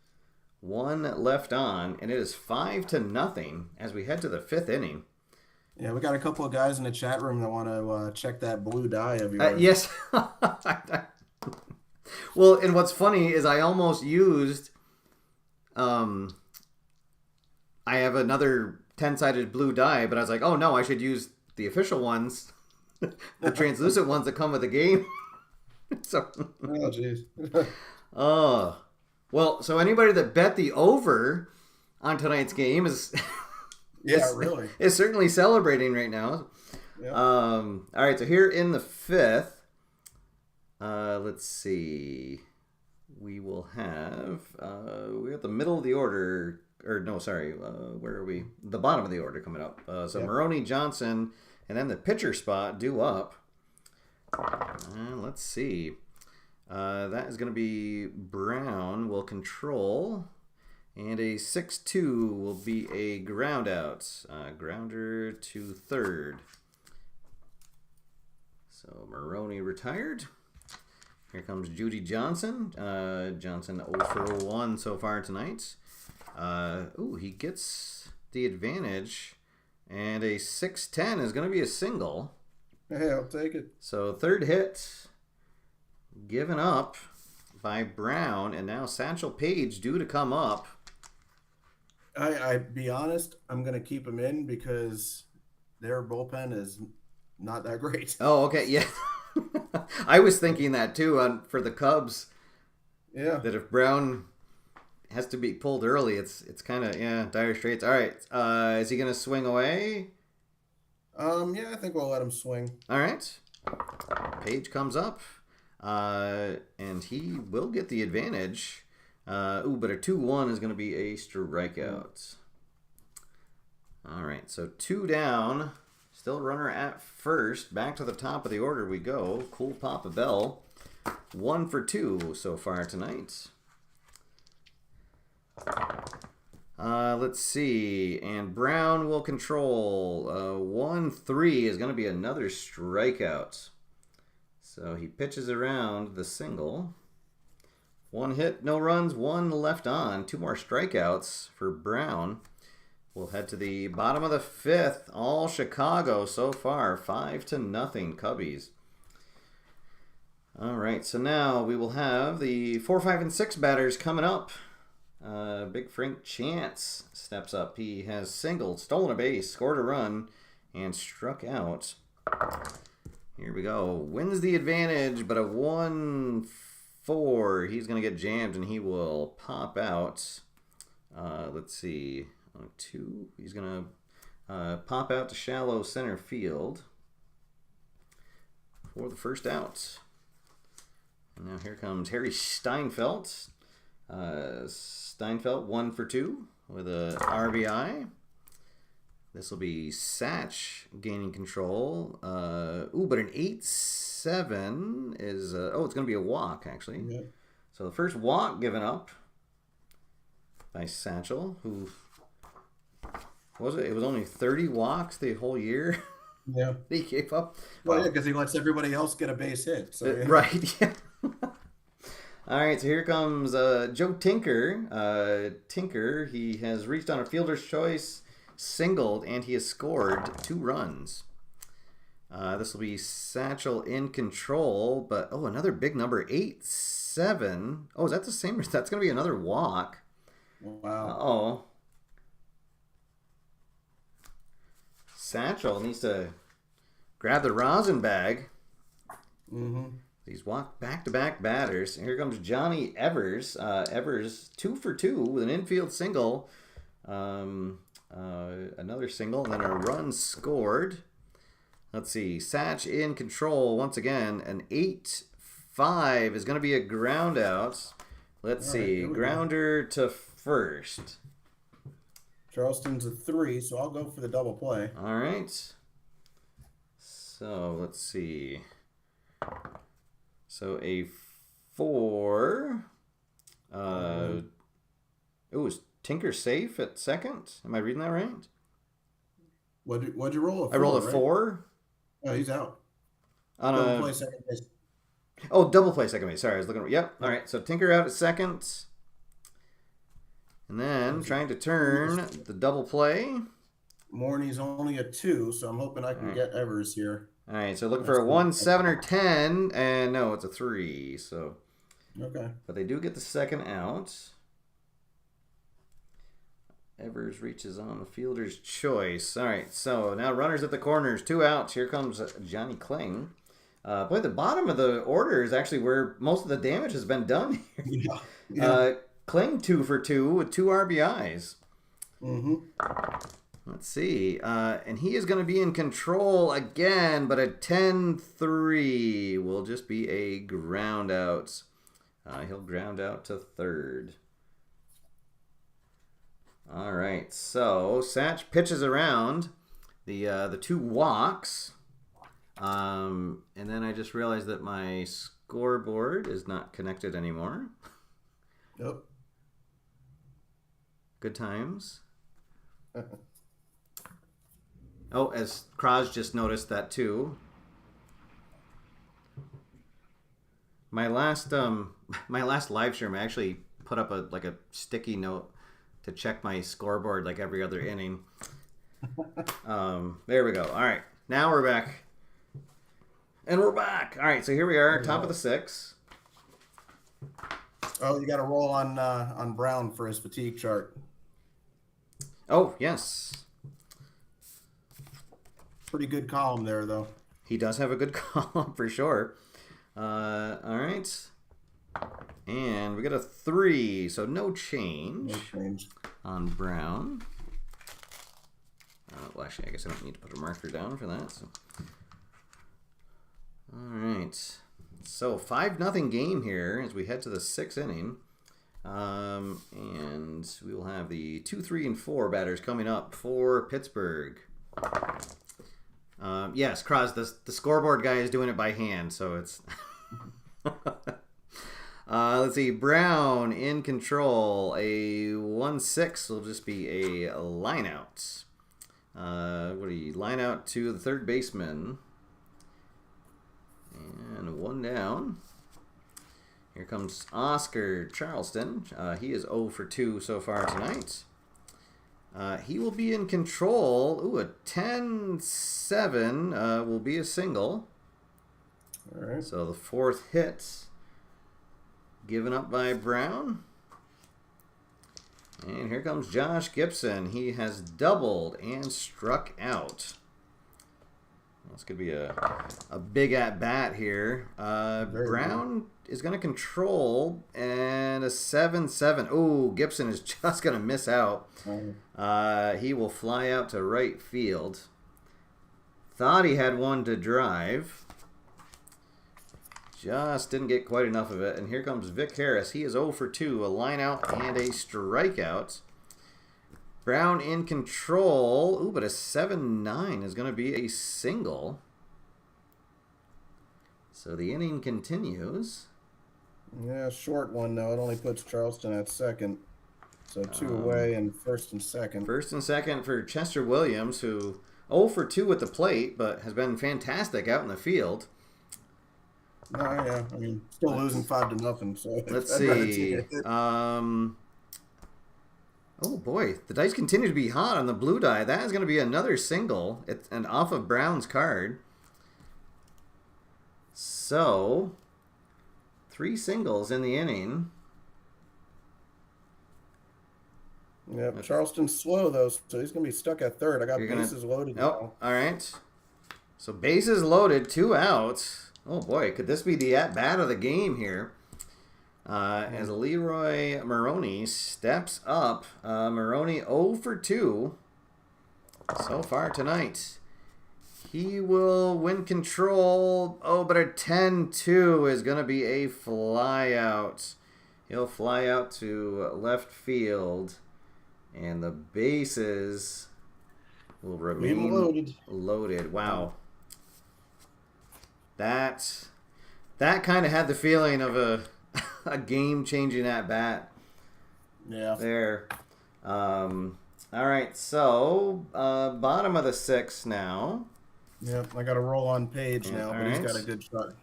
1 left on, and it is 5-0 as we head to the 5th inning. Yeah, we got a couple of guys in the chat room that want to check that blue dye of yours. Yes. Well, and what's funny is I almost used, I have another 10-sided blue dye, but I was like, oh no, I should use the official ones. The translucent ones that come with the game. So, Oh, jeez. well, so anybody that bet the over on tonight's game is Really. is certainly celebrating right now. Yep. All right, so here in the fifth, let's see. We will have we got the middle of the order, or no, sorry, where are we? The bottom of the order coming up. So Maroney, Johnson, and then the pitcher spot due up. Let's see. That is going to be Brown will control, and a 6-2 will be a ground out. Grounder to third. So Maroney retired. Here comes Judy Johnson. Johnson 0 for 1 so far tonight. He gets the advantage, and a 6-10 is going to be a single. Hey, I'll take it. So third hit given up by Brown, and now Satchel Paige due to come up. I be honest, I'm going to keep him in because their bullpen is not that great. Oh, okay, yeah. I was thinking that too for the Cubs. Yeah. That if Brown has to be pulled early, it's kind of dire straits. All right, is he gonna swing away? I think we'll let him swing. All right. Paige comes up, and he will get the advantage. But a 2-1 is gonna be a strikeout. All right, so 2 down. Still runner at first. Back to the top of the order we go. Cool Papa Bell. 1 for 2 so far tonight. Let's see. And Brown will control. 1-3 is going to be another strikeout. So he pitches around the single. 1 hit, no runs, 1 left on. 2 more strikeouts for Brown. We'll head to the bottom of the fifth. All Chicago so far. 5-0 Cubbies. All right, so now we will have the 4, 5, and 6 batters coming up. Big Frank Chance steps up. He has singled, stolen a base, scored a run, and struck out. Here we go. Wins the advantage, but a 1-4. He's going to get jammed, and he will pop out. Let's see. 2. He's going to pop out to shallow center field for the first out. And now here comes Harry Steinfeld. Steinfeld 1 for 2 with a RBI. This will be Satch gaining control. But an 8-7 is... it's going to be a walk, actually. Yeah. So the first walk given up by Satchel, who... Was it? It was only 30 walks the whole year. Yeah. He gave up. Well, yeah, because he lets everybody else get a base hit. So, yeah. Right, yeah. All right, so here comes Joe Tinker. Tinker, he has reached on a fielder's choice, singled, and he has scored 2 runs. This will be Satchel in control, but, another big number, 8-7. Oh, is that the same? That's going to be another walk. Wow. Satchel needs to grab the rosin bag. Mm-hmm. These walk back-to-back batters. And here comes Johnny Evers. Evers 2 for 2 with an infield single. Another single, and then a run scored. Let's see. Satch in control once again. An 8-5 is going to be a ground out. Let's see. Grounder to first. Charleston's a 3, so I'll go for the double play. All right. So let's see. So a 4. Is Tinker safe at second? Am I reading that right? What'd you roll? I rolled a 4. Oh, he's out. Double play second base. Oh, double play second base. Sorry, I was looking. Yep. All right. So Tinker out at second. And then trying to turn the double play. Morney's only a 2, so I'm hoping I can get Evers here. All right, so looking for a 1, 7, or 10, and no, it's a 3. So, okay, but they do get the second out. Evers reaches on the fielder's choice. All right, so now runners at the corners, 2 outs. Here comes Johnny Kling. Boy, the bottom of the order is actually where most of the damage has been done here. Yeah. Kling 2 for 2 with 2 RBIs. Mm-hmm. Let's see. And he is going to be in control again, but a 10-3 will just be a ground out. He'll ground out to third. All right, so Satch pitches around the 2 walks. And then I just realized that my scoreboard is not connected anymore. Nope. Good times. Oh, as Kraz just noticed that too. My last live stream, I actually put up a sticky note to check my scoreboard like every other inning. There we go. All right, now we're back. And we're back. All right, so here we are, top of the 6th. Oh, you got to roll on Brown for his fatigue chart. Oh, yes. Pretty good column there, though. He does have a good column for sure. All right. And we got a 3, so no change, on Brown. Well, actually, I guess I don't need to put a marker down for that. So. All right. So 5-0 game here as we head to the 6th inning. And we will have the 2, 3, and 4 batters coming up for Pittsburgh. Yes, Kraz, the scoreboard guy is doing it by hand, so it's... let's see, Brown in control. A 1-6 will just be a line out. What do you line out to the third baseman? And 1 down. Here comes Oscar Charleston. He is 0 for 2 so far tonight. He will be in control. Ooh, a 10-7 will be a single. All right. So the 4th hit given up by Brown. And here comes Josh Gibson. He has doubled and struck out. This could be a big at-bat here. Brown is going to control, and a 7-7. Oh, Gibson is just going to miss out. He will fly out to right field. Thought he had one to drive. Just didn't get quite enough of it. And here comes Vic Harris. He is 0 for 2, a line out and a strikeout. Brown in control. Ooh, but a 7-9 is going to be a single. So the inning continues. Yeah, short one, though. It only puts Charleston at second. So 2 away and first and second. First and second for Chester Williams, who 0 for 2 at the plate, but has been fantastic out in the field. Oh, yeah. I mean, still losing 5-0. So let's see. Oh, boy. The dice continue to be hot on the blue die. That is going to be another single and off of Brown's card. So, 3 singles in the inning. Yep, Charleston's slow, though, so he's going to be stuck at third. I got bases loaded now. All right. So, bases loaded, 2 outs. Oh, boy. Could this be the at-bat of the game here? As Leroy Maroney steps up. Maroney 0 for 2 so far tonight. He will win control. Oh, but a 10-2 is going to be a fly out. He'll fly out to left field. And the bases will remain loaded. Wow. That kind of had the feeling of a game-changing at-bat. Yeah. There. All right, so bottom of the 6th now. Yep, I got to roll on Paige now, but he's got a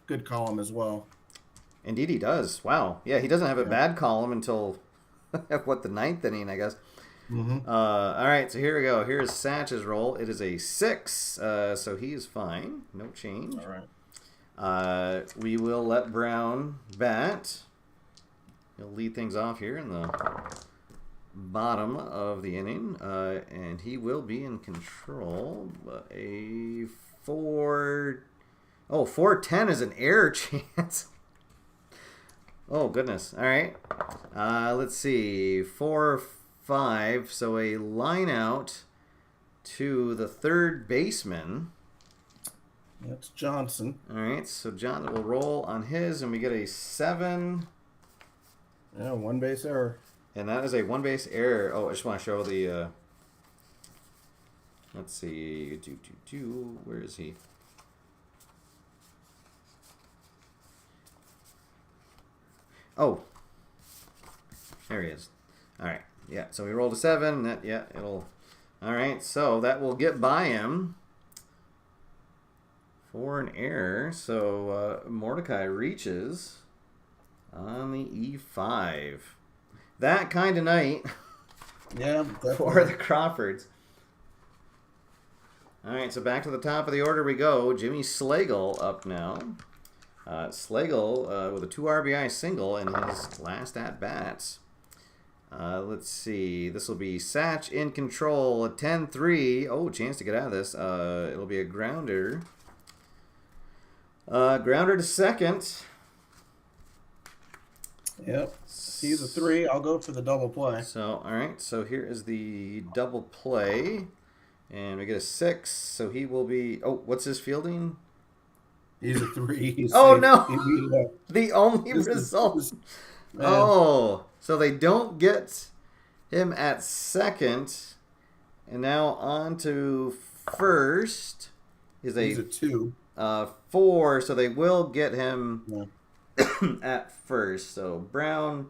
good column as well. Indeed he does. Wow. Yeah, he doesn't have a bad column until, the 9th inning, I guess. Mm-hmm. All right, so here we go. Here's Satch's roll. It is a 6, so he is fine. No change. All right. We will let Brown bat. He'll lead things off here in the bottom of the inning, and he will be in control. A 4... Oh, 4-10 is an error chance. Oh, goodness. All right. Let's see. 4-5. So a line out to the third baseman. That's Johnson. All right. So John will roll on his, and we get a 7. Yeah, one base error. And that is a one base error. Oh, I just want to show the. Let's see. Where is he? Oh, there he is. All right. Yeah. So we rolled a 7. That it'll. All right. So that will get by him for an error. So Mordecai reaches on the E5. That kind of night. Yeah. For the Crawfords. All right. So back to the top of the order we go. Jimmy Slagle up now. Slagle with a 2 RBI single in his last at-bats. Let's see. This will be Satch in control. A 10-3. Oh, chance to get out of this. It'll be a grounder. Grounder to second. Yep. He's a 3. I'll go for the double play. So, all right. So here is the double play. And we get a 6. So he will be... Oh, what's his fielding? He's a 3. He's oh, safe. no. The only result. Oh, so they don't get him at second. And now on to first. He's a 2. 4, so they will get him at first. So Brown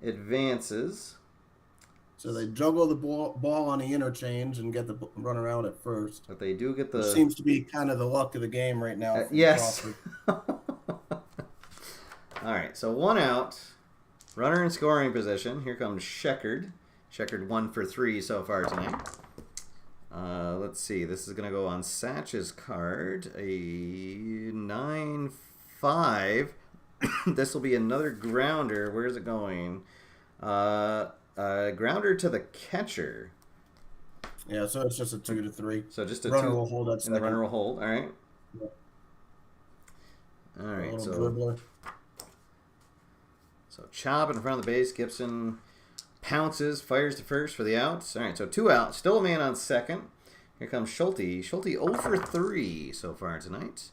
advances. So they juggle the ball on the interchange and get the runner out at first. But they do get the... Which seems to be kind of the luck of the game right now. Yes. All right, so 1 out. Runner in scoring position. Here comes Sheckard. Sheckard 1 for 3 so far tonight. Let's see. This is going to go on Satch's card. A 9-5. This will be another grounder. Where's it going? Grounder to the catcher. Yeah, so it's just a 2-3. So just a runner 2. Will hold that and the runner will hold. All right. Yeah. All right. So dribbler. So chop in front of the base. Gibson pounces, fires to first for the outs. All right. So 2 out. Still a man on second. Here comes Schulte. Schulte 0 for 3 so far tonight.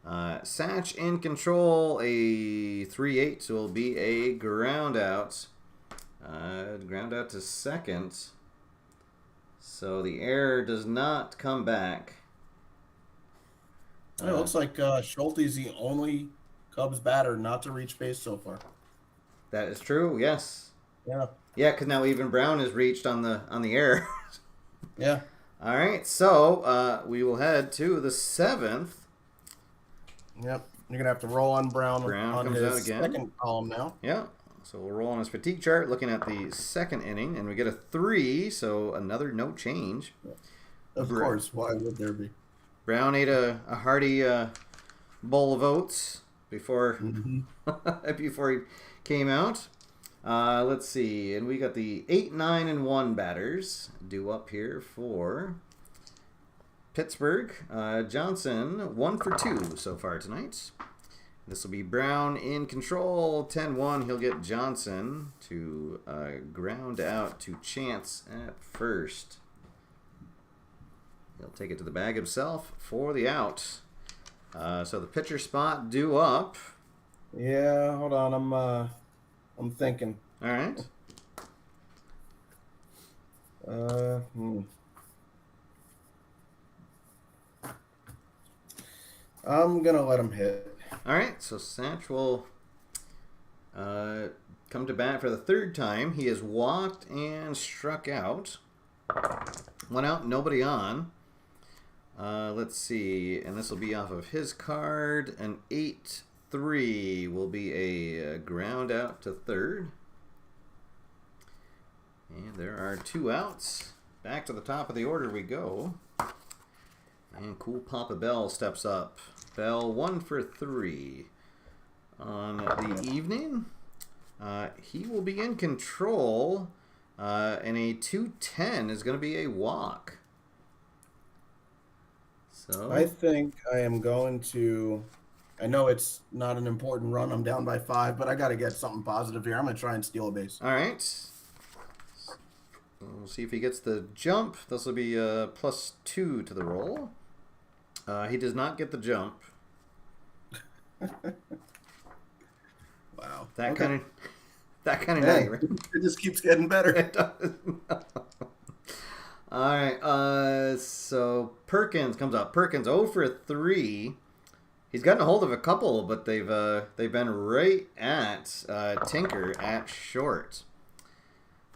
Satch in control. A 3-8. So will be a ground out. Ground out to second. So the error does not come back. It looks like Schulte's the only Cubs batter not to reach base so far. That is true. Yes. Yeah. Yeah, because now even Brown has reached on the error. Yeah. All right. So we will head to the 7th. Yep. You're gonna have to roll on Brown on comes his out again. second column now. Yeah. So we'll roll on his fatigue chart, looking at the second inning, and we get a 3. So another no change. Of course. Why would there be? Brown ate a hearty bowl of oats before before he came out. Let's see, and we got the 8, 9, and 1 batters due up here for Pittsburgh. Johnson 1 for 2 so far tonight. This will be Brown in control. 10-1. He'll get Johnson to ground out to Chance at first. He'll take it to the bag himself for the out. So the pitcher spot due up. Yeah, hold on. I'm thinking. All right. I'm gonna let him hit. All right. So Satch will come to bat for the 3rd time. He has walked and struck out. 1 out, nobody on. Let's see, and this will be off of his card. An 8-3 will be a ground out to third. And there are 2 outs. Back to the top of the order we go. And cool Papa Bell steps up. Bell 1 for 3 on the evening. He will be in control. And a 210 is going to be a walk. So I think I am going to. I know it's not an important run. I'm down by 5, but I got to get something positive here. I'm going to try and steal a base. all right. We'll see if he gets the jump. This will be +2 to the roll. He does not get the jump. Wow. That Okay. kind of Hey, night, right? it just keeps getting better. It does. All right. So Perkins comes up. Perkins 0 for 3. He's gotten a hold of a couple, but they've been right at Tinker at short.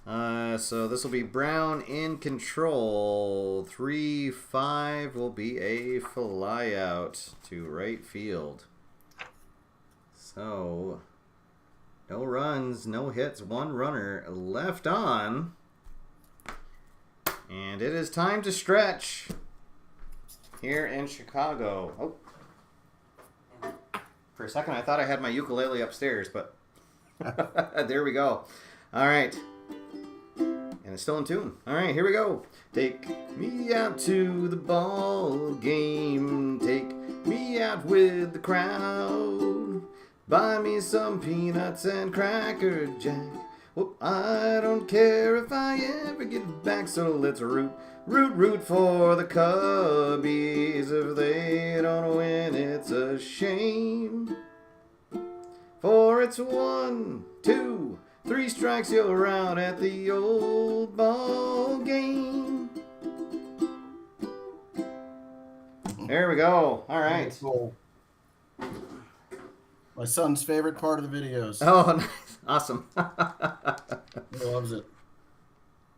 So this will be Brown in control. 3-5 will be a fly out to right field. So no runs, no hits, 1 runner left on. And it is time to stretch here in Chicago. Oh. For a second I thought I had my ukulele upstairs, but there we go. All right. And it's still in tune. All right, here we go. Take me out to the ball game. Take me out with the crowd. Buy me some peanuts and Cracker Jack. Well, I don't care if I ever get back, so let's root for the Cubbies. If they don't win, it's a shame. For it's 1, 2, 3 strikes, you're out at the old ball game. There we go. All right. Cool. My son's favorite part of the videos. Oh, nice. Awesome. He loves it.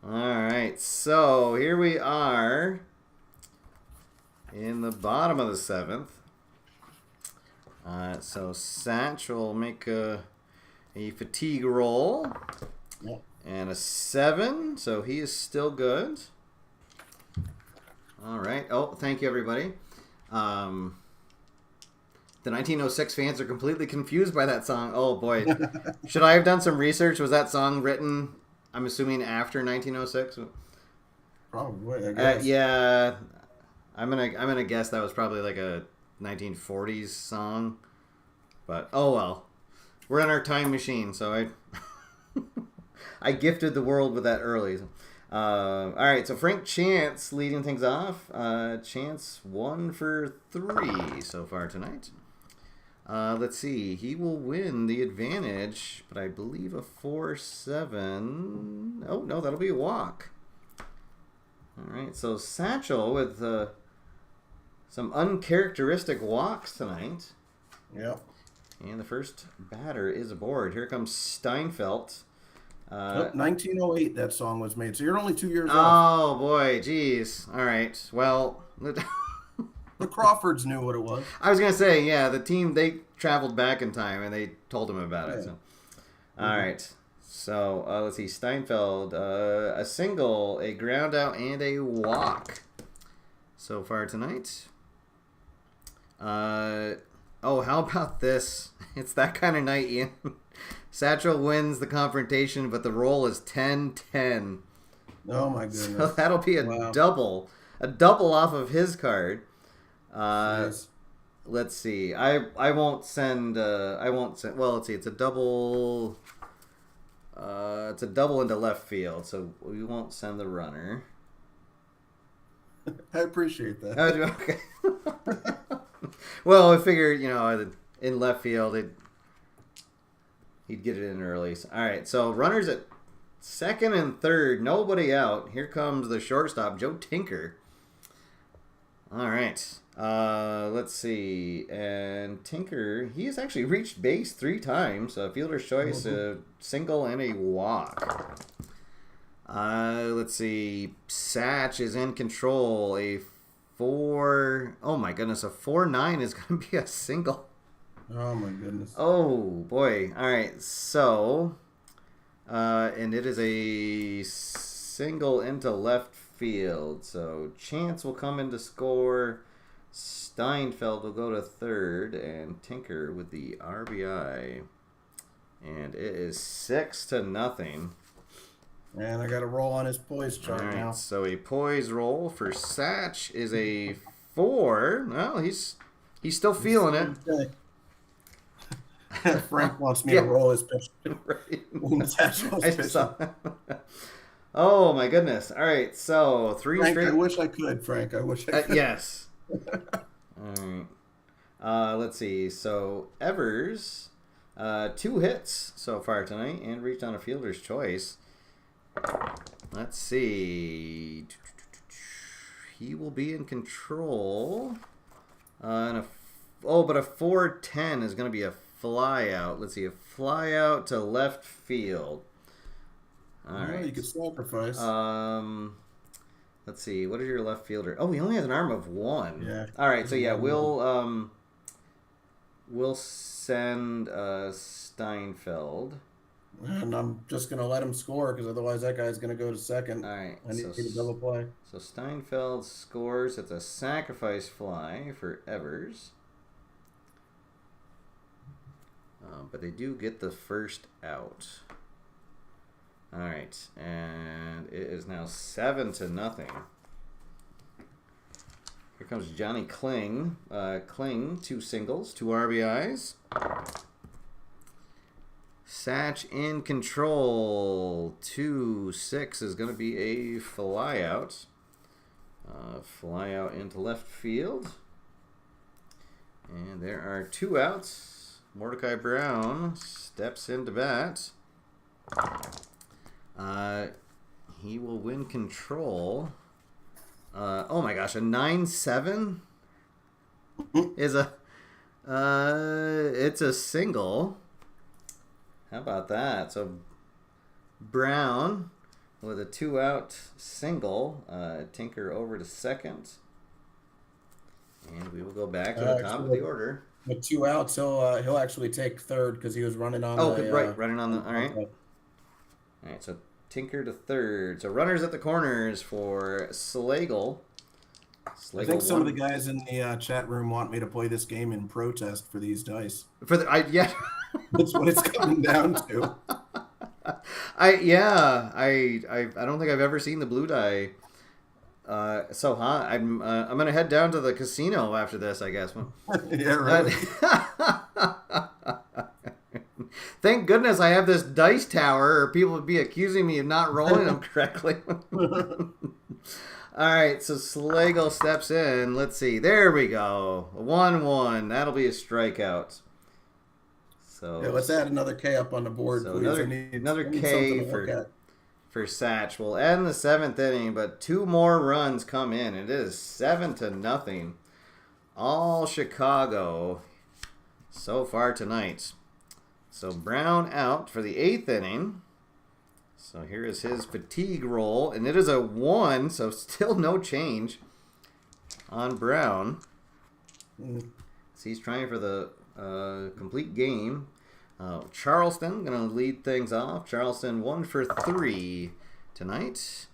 All right. So here we are in the bottom of the 7th. So Satchel will make a fatigue roll. Yep. And a 7, so he is still good. All right. Oh, thank you, everybody. The 1906 fans are completely confused by that song. Oh, boy. Should I have done some research? Was that song written, I'm assuming, after 1906? Probably, I guess. Yeah. I'm gonna guess that was probably like a 1940s song. But, oh, well. We're in our time machine, so I gifted the world with that early. All right, so Frank Chance leading things off. Chance 1 for 3 so far tonight. Let's see. He will win the advantage, but I believe a 4-7. Oh, no, that'll be a walk. All right, so Satchel with some uncharacteristic walks tonight. Yep. And the first batter is aboard. Here comes Steinfeld. 1908 that song was made, so you're only 2 years old. Oh, boy. Geez. All right. Well, The Crawfords knew what it was. I was going to say, yeah, the team, they traveled back in time, and they told him about it. Yeah. So. All right. So, let's see. Steinfeld, a single, a ground out, and a walk so far tonight. Oh, how about this? It's that kind of night, Ian. Satchel wins the confrontation, but the roll is 10-10. Oh, my goodness. So that'll be a Wow. double off of his card. Nice. Let's see. I won't send. Well, let's see. It's a double. It's a double into left field, so we won't send the runner. I appreciate that. Okay. Well, I figured, in left field, he'd get it in early. So, all right, so runners at second and third, nobody out. Here comes the shortstop, Joe Tinker. All right, let's see. And Tinker, he has actually reached base 3 times. Fielder's choice, a single and a walk. Let's see. Satch is in control. A 4-9 is going to be a single. Oh, my goodness. Oh, boy. All right. So, and it is a single into left field. So, Chance will come in to score. Steinfeld will go to third. And Tinker with the RBI. And it is 6-0. And I got to roll on his poise All chart right, now. so a poise roll for Satch is a 4. Well, he's still feeling it. Frank wants me to Yeah, roll his pitch. right. When Satchel's I just pitching. saw. Oh my goodness! All right, so 3 Frank, I straight. wish I could, Frank. I wish I could. Yes. All right. Let's see. So Evers, 2 hits so far tonight, and reached on a fielder's choice. Let's see. He will be in control. But a 4-10 is going to be a fly out. Let's see, a fly out to left field. All right. You could sacrifice. Let's see. What is your left fielder? Oh, he only has an arm of 1. Yeah. All right. So yeah, we'll send Steinfeld. And I'm just going to let him score because otherwise that guy's going to go to second. All right. I need a double play. So Steinfeld scores. It's a sacrifice fly for Evers. But they do get the first out. All right. And it is now 7-0. Here comes Johnny Kling. Kling, 2 singles, 2 RBIs. Satch in control. 2-6 is going to be a fly out. Fly out into left field. And there are 2 outs. Mordecai Brown steps into bat. He will win control. Oh my gosh, a 9-7 is it's a single. How about that? So Brown with a 2-out single. Tinker over to second. And we will go back to the top of the order. With 2 outs, he'll actually take third because he was running on. Running on the. All right. All right. So Tinker to third. So runners at the corners for Slagle. I think some of the guys in the chat room want me to play this game in protest for these dice. Yeah. That's what it's coming down to. I don't think I've ever seen the blue die so hot. I'm gonna head down to the casino after this, I guess. Yeah, right. Thank goodness I have this dice tower, or people would be accusing me of not rolling them correctly. All right, so Slagle steps in. Let's see. There we go. 1-1. That'll be a strikeout. So yeah, let's add another K up on the board, so please. another K for Satch. We'll end the 7th inning, but 2 more runs come in. It is 7-0. All Chicago so far tonight. So Brown out for the 8th inning. So here is his fatigue roll, and it is a 1, so still no change on Brown. So he's trying for the complete game. Charleston going to lead things off. Charleston 1 for 3 tonight.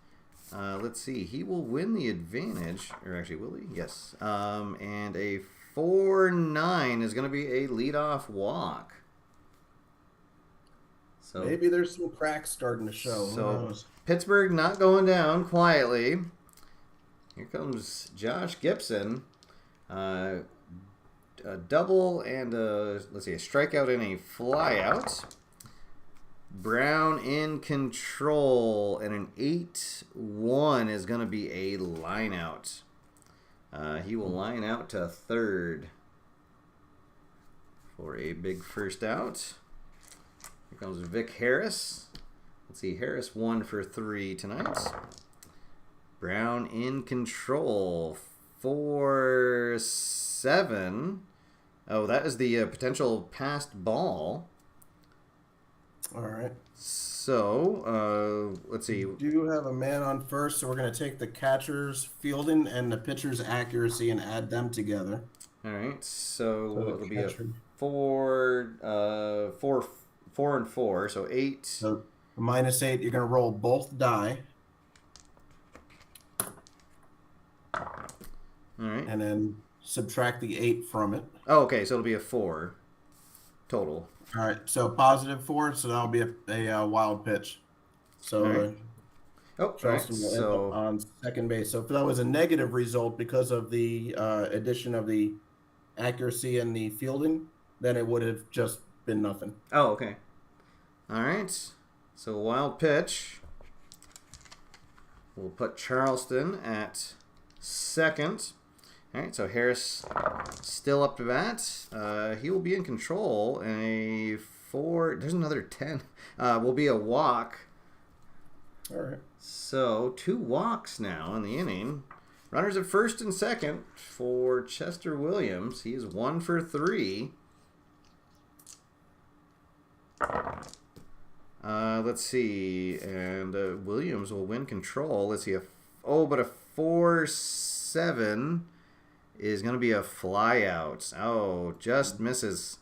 Let's see. He will win the advantage. Or actually, will he? Yes. And a 4-9 is going to be a leadoff walk. So maybe there's some cracks starting to show. So Pittsburgh not going down quietly. Here comes Josh Gibson. A double and let's see, a strikeout and a flyout. Brown in control, and an 8-1 is going to be a line out. He will line out to third for a big first out. Here comes Vic Harris. Let's see, Harris 1 for 3 tonight. Brown in control, 4-7. Oh, that is the potential passed ball. All right. So, let's see. We do have a man on first, so we're going to take the catcher's fielding and the pitcher's accuracy and add them together. All right. So it'll be a catcher. 4 and 4, so 8. So -8, you're going to roll both die. All right. And then subtract the 8 from it. Oh, okay. So it'll be a 4 total. All right. So +4, so that'll be a wild pitch. So right. Oh, Charleston will end up on second base. So if that was a negative result because of the addition of the accuracy and the fielding, then it would have just been nothing. Oh, okay. All right. So wild pitch. We'll put Charleston at second. All right, so Harris still up to bat. He will be in control. And a 4. There's another 10. Will be a walk. All right. So 2 walks now in the inning. Runners at first and second for Chester Williams. He is 1 for 3. Let's see. And Williams will win control. Let's see. But a 4-7 is going to be a fly out. Oh, just misses.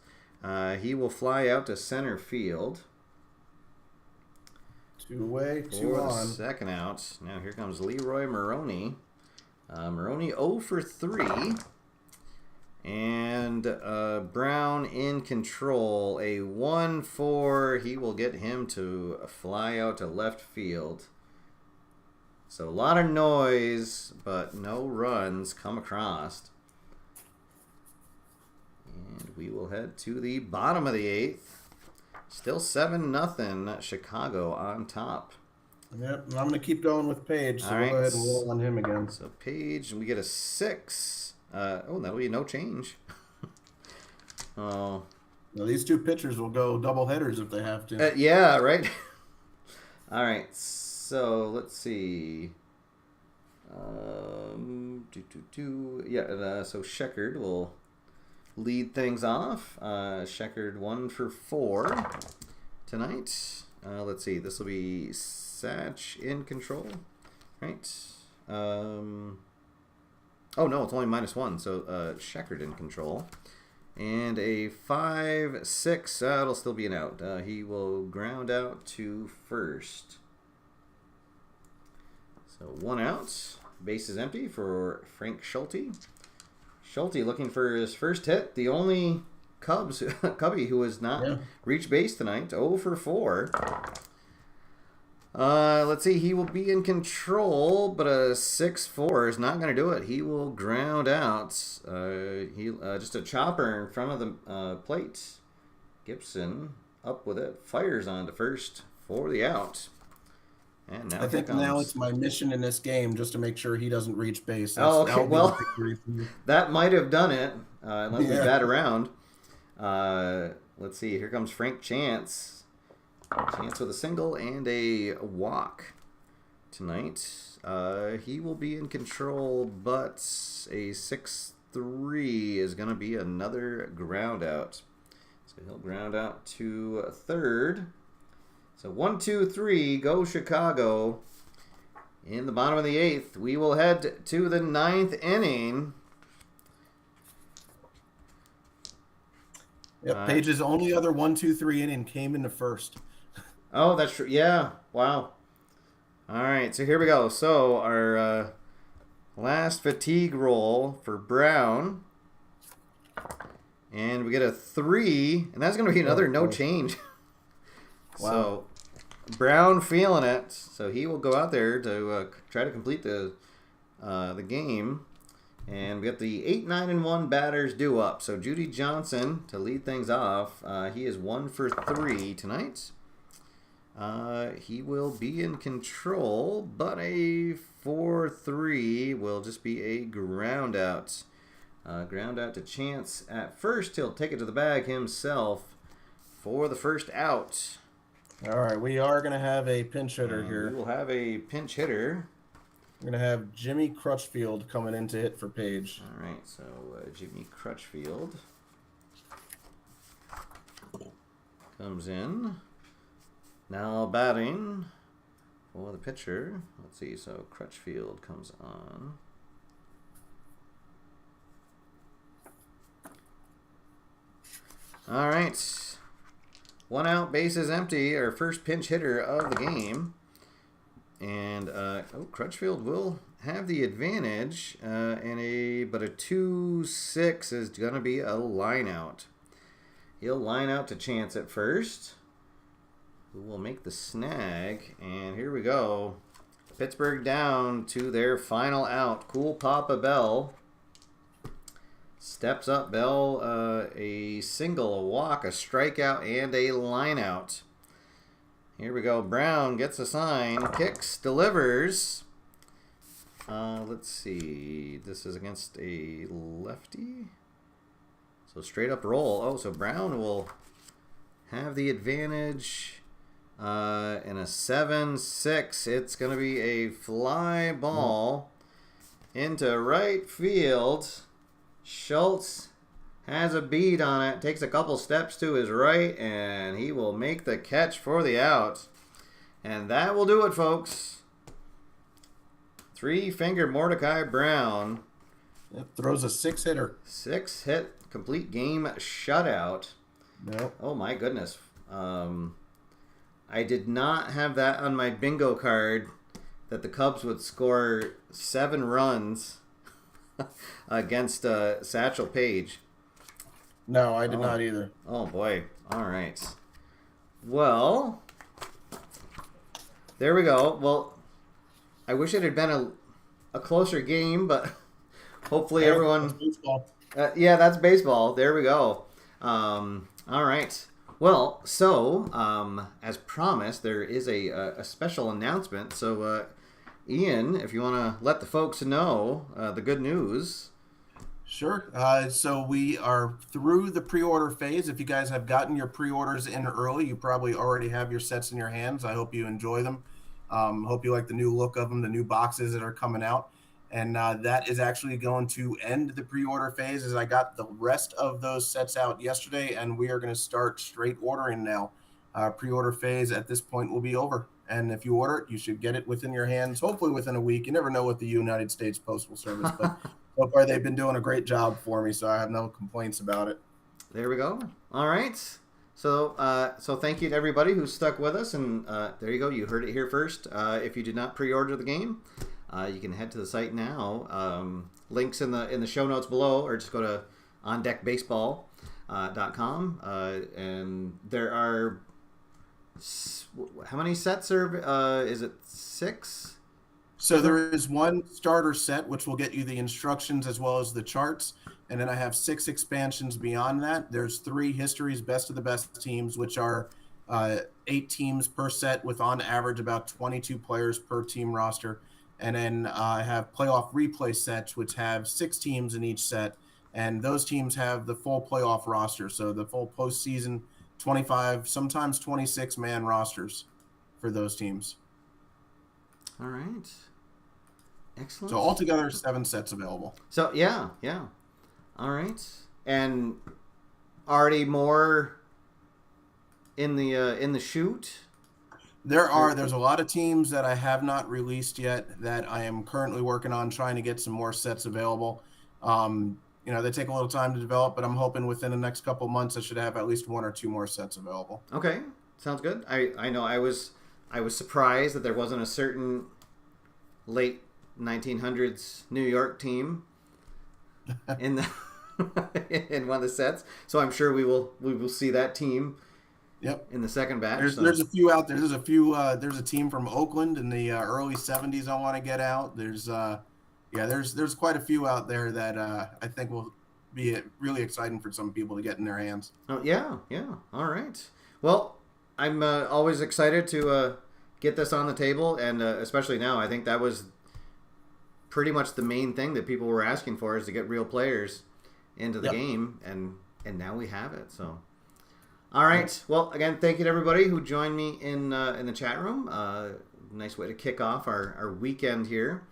He will fly out to center field. 2 away, 2 for on. The second out. Now here comes Leroy Maroney. Maroney 0 for 3. And Brown in control. A 1-4. He will get him to fly out to left field. So a lot of noise, but no runs come across. And we will head to the bottom of the 8th. Still 7-0 Chicago on top. Yep, I'm going to keep going with Paige, so All we'll right. go ahead and roll on him again. So Paige, and we get a 6. That'll be no change. Oh. Now, these 2 pitchers will go double headers if they have to. Yeah, right? All right, so let's see. So Sheckard will lead things off. Sheckard 1 for 4 tonight. Let's see. This will be Satch in control, right? Oh no, it's only -1. So Sheckard in control, and a 5-6. It'll still be an out. He will ground out to first. So 1 out. Base is empty for Frank Schulte. Schulte looking for his first hit. The only Cubby who has not reached base tonight. 0 for 4. Let's see. He will be in control, but a 6-4 is not going to do it. He will ground out. Just a chopper in front of the plate. Gibson up with it. Fires on to first for the out. And now I think now it's my mission in this game just to make sure he doesn't reach base. Okay. Well, that might have done it, unless we bat around. Let's see. Here comes Frank Chance. Chance with a single and a walk tonight. He will be in control, but a 6-3 is going to be another ground out. So he'll ground out to third. So 1, 2, 3, go Chicago. In the bottom of the 8th, we will head to the 9th inning. Yep, Paige's only other 1, 2, 3 inning came in the first. Oh, that's true. Yeah, wow. All right, so here we go. So our last fatigue roll for Brown. And we get a 3, and that's going to be another no change. Wow. So Brown feeling it, so he will go out there to try to complete the game. And we got the 8, 9, and 1 batters due up. So Judy Johnson to lead things off. He is 1 for 3 tonight. He will be in control, but a 4-3 will just be a ground out. Ground out to Chance at first. He'll take it to the bag himself for the first out. All right, we are going to have a pinch hitter here. We will have a pinch hitter. We're going to have Jimmy Crutchfield coming in to hit for Paige. All right, so Jimmy Crutchfield comes in. Now batting for the pitcher. Let's see, so Crutchfield comes on. All right. 1 out, base is empty. Our first pinch hitter of the game. And Crutchfield will have the advantage. But a 2-6 is going to be a line out. He'll line out to Chance at first, who will make the snag. And here we go. Pittsburgh down to their final out. Cool Papa Bell. Steps up, Bell. A single, a walk, a strikeout, and a line out. Here we go. Brown gets a sign. Kicks, delivers. Let's see. This is against a lefty. So straight up roll. Oh, so Brown will have the advantage. In a 7-6, it's going to be a fly ball into right field. Schultz has a bead on it, takes a couple steps to his right, and he will make the catch for the out. And that will do it, folks. 3 Finger Mordecai Brown. It throws a 6-hitter. 6-hit, complete game shutout. Nope. Oh, my goodness. I did not have that on my bingo card that the Cubs would score 7 runs against Satchel Paige. No, I did not either. Oh, boy. All right. Well, there we go. Well, I wish it had been a closer game, but hopefully everyone... That's baseball. Yeah, that's baseball. There we go. All right. Well, so, as promised, there is a special announcement. So, Ian, if you want to let the folks know the good news. Sure. So we are through the pre-order phase. If you guys have gotten your pre-orders in early, you probably already have your sets in your hands. I hope you enjoy them. Hope you like the new look of them, the new boxes that are coming out. And that is actually going to end the pre-order phase, as I got the rest of those sets out yesterday, and we are going to start straight ordering now. Pre-order phase at this point will be over. And if you order it, you should get it within your hands, hopefully within a week. You never know with the United States Postal Service, but so far they've been doing a great job for me, so I have no complaints about it. There we go. All right. So, so thank you to everybody who stuck with us, and there you go. You heard it here first. If you did not pre-order the game, you can head to the site now. Links in the show notes below, or just go to ondeckbaseball.com. And there are, how many sets are? Is it 6? So there is 1 starter set, which will get you the instructions as well as the charts. And then I have 6 expansions beyond that. There's 3 histories, best of the best teams, which are 8 teams per set with on average about 22 players per team roster. And then I have playoff replay sets, which have 6 teams in each set. And those teams have the full playoff roster. So the full postseason, 25, sometimes 26-man rosters for those teams. All right. Excellent. So altogether, 7 sets available. So, yeah. All right. And already more in the chute? There's a lot of teams that I have not released yet that I am currently working on trying to get some more sets available. They take a little time to develop, but I'm hoping within the next couple of months I should have at least 1 or 2 more sets available. Okay. Sounds good. I know I was surprised that there wasn't a certain late 1900s New York team in the in one of the sets. So I'm sure we will see that team. Yep. In the second batch. There's a few out there. There's a team from Oakland in the early 70s I want to get out. There's quite a few out there that I think will be really exciting for some people to get in their hands. Oh, yeah. All right. Well, I'm always excited to get this on the table, and especially now, I think that was pretty much the main thing that people were asking for, is to get real players into the game, and now we have it. So. All right. Well, again, thank you to everybody who joined me in the chat room. Nice way to kick off our weekend here.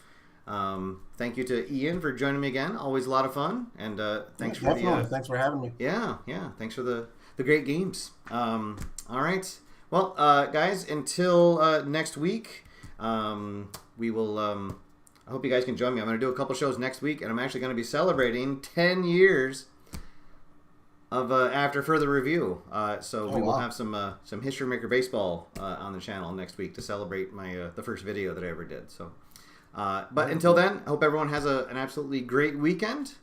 Thank you to Ian for joining me again. Always a lot of fun. And thanks for thanks for having me. Yeah. Thanks for the great games. All right. Well, guys, until next week, we will. I hope you guys can join me. I'm going to do a couple shows next week, and I'm actually going to be celebrating 10 years of After Further Review. So we will have some History Maker Baseball on the channel next week to celebrate my the first video that I ever did. So, but until then, I hope everyone has an absolutely great weekend.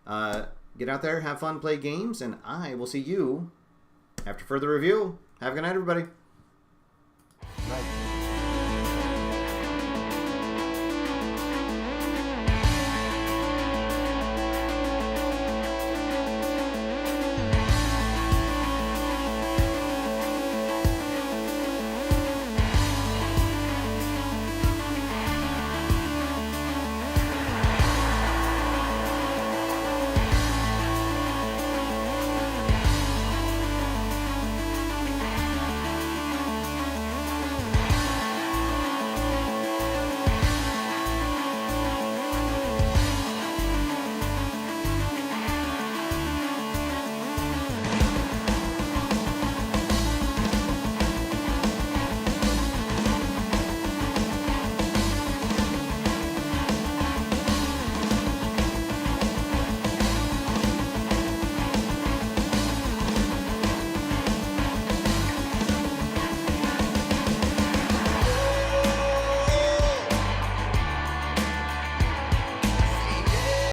Get out there, have fun, play games, and I will see you after Further Review. Have a good night, everybody.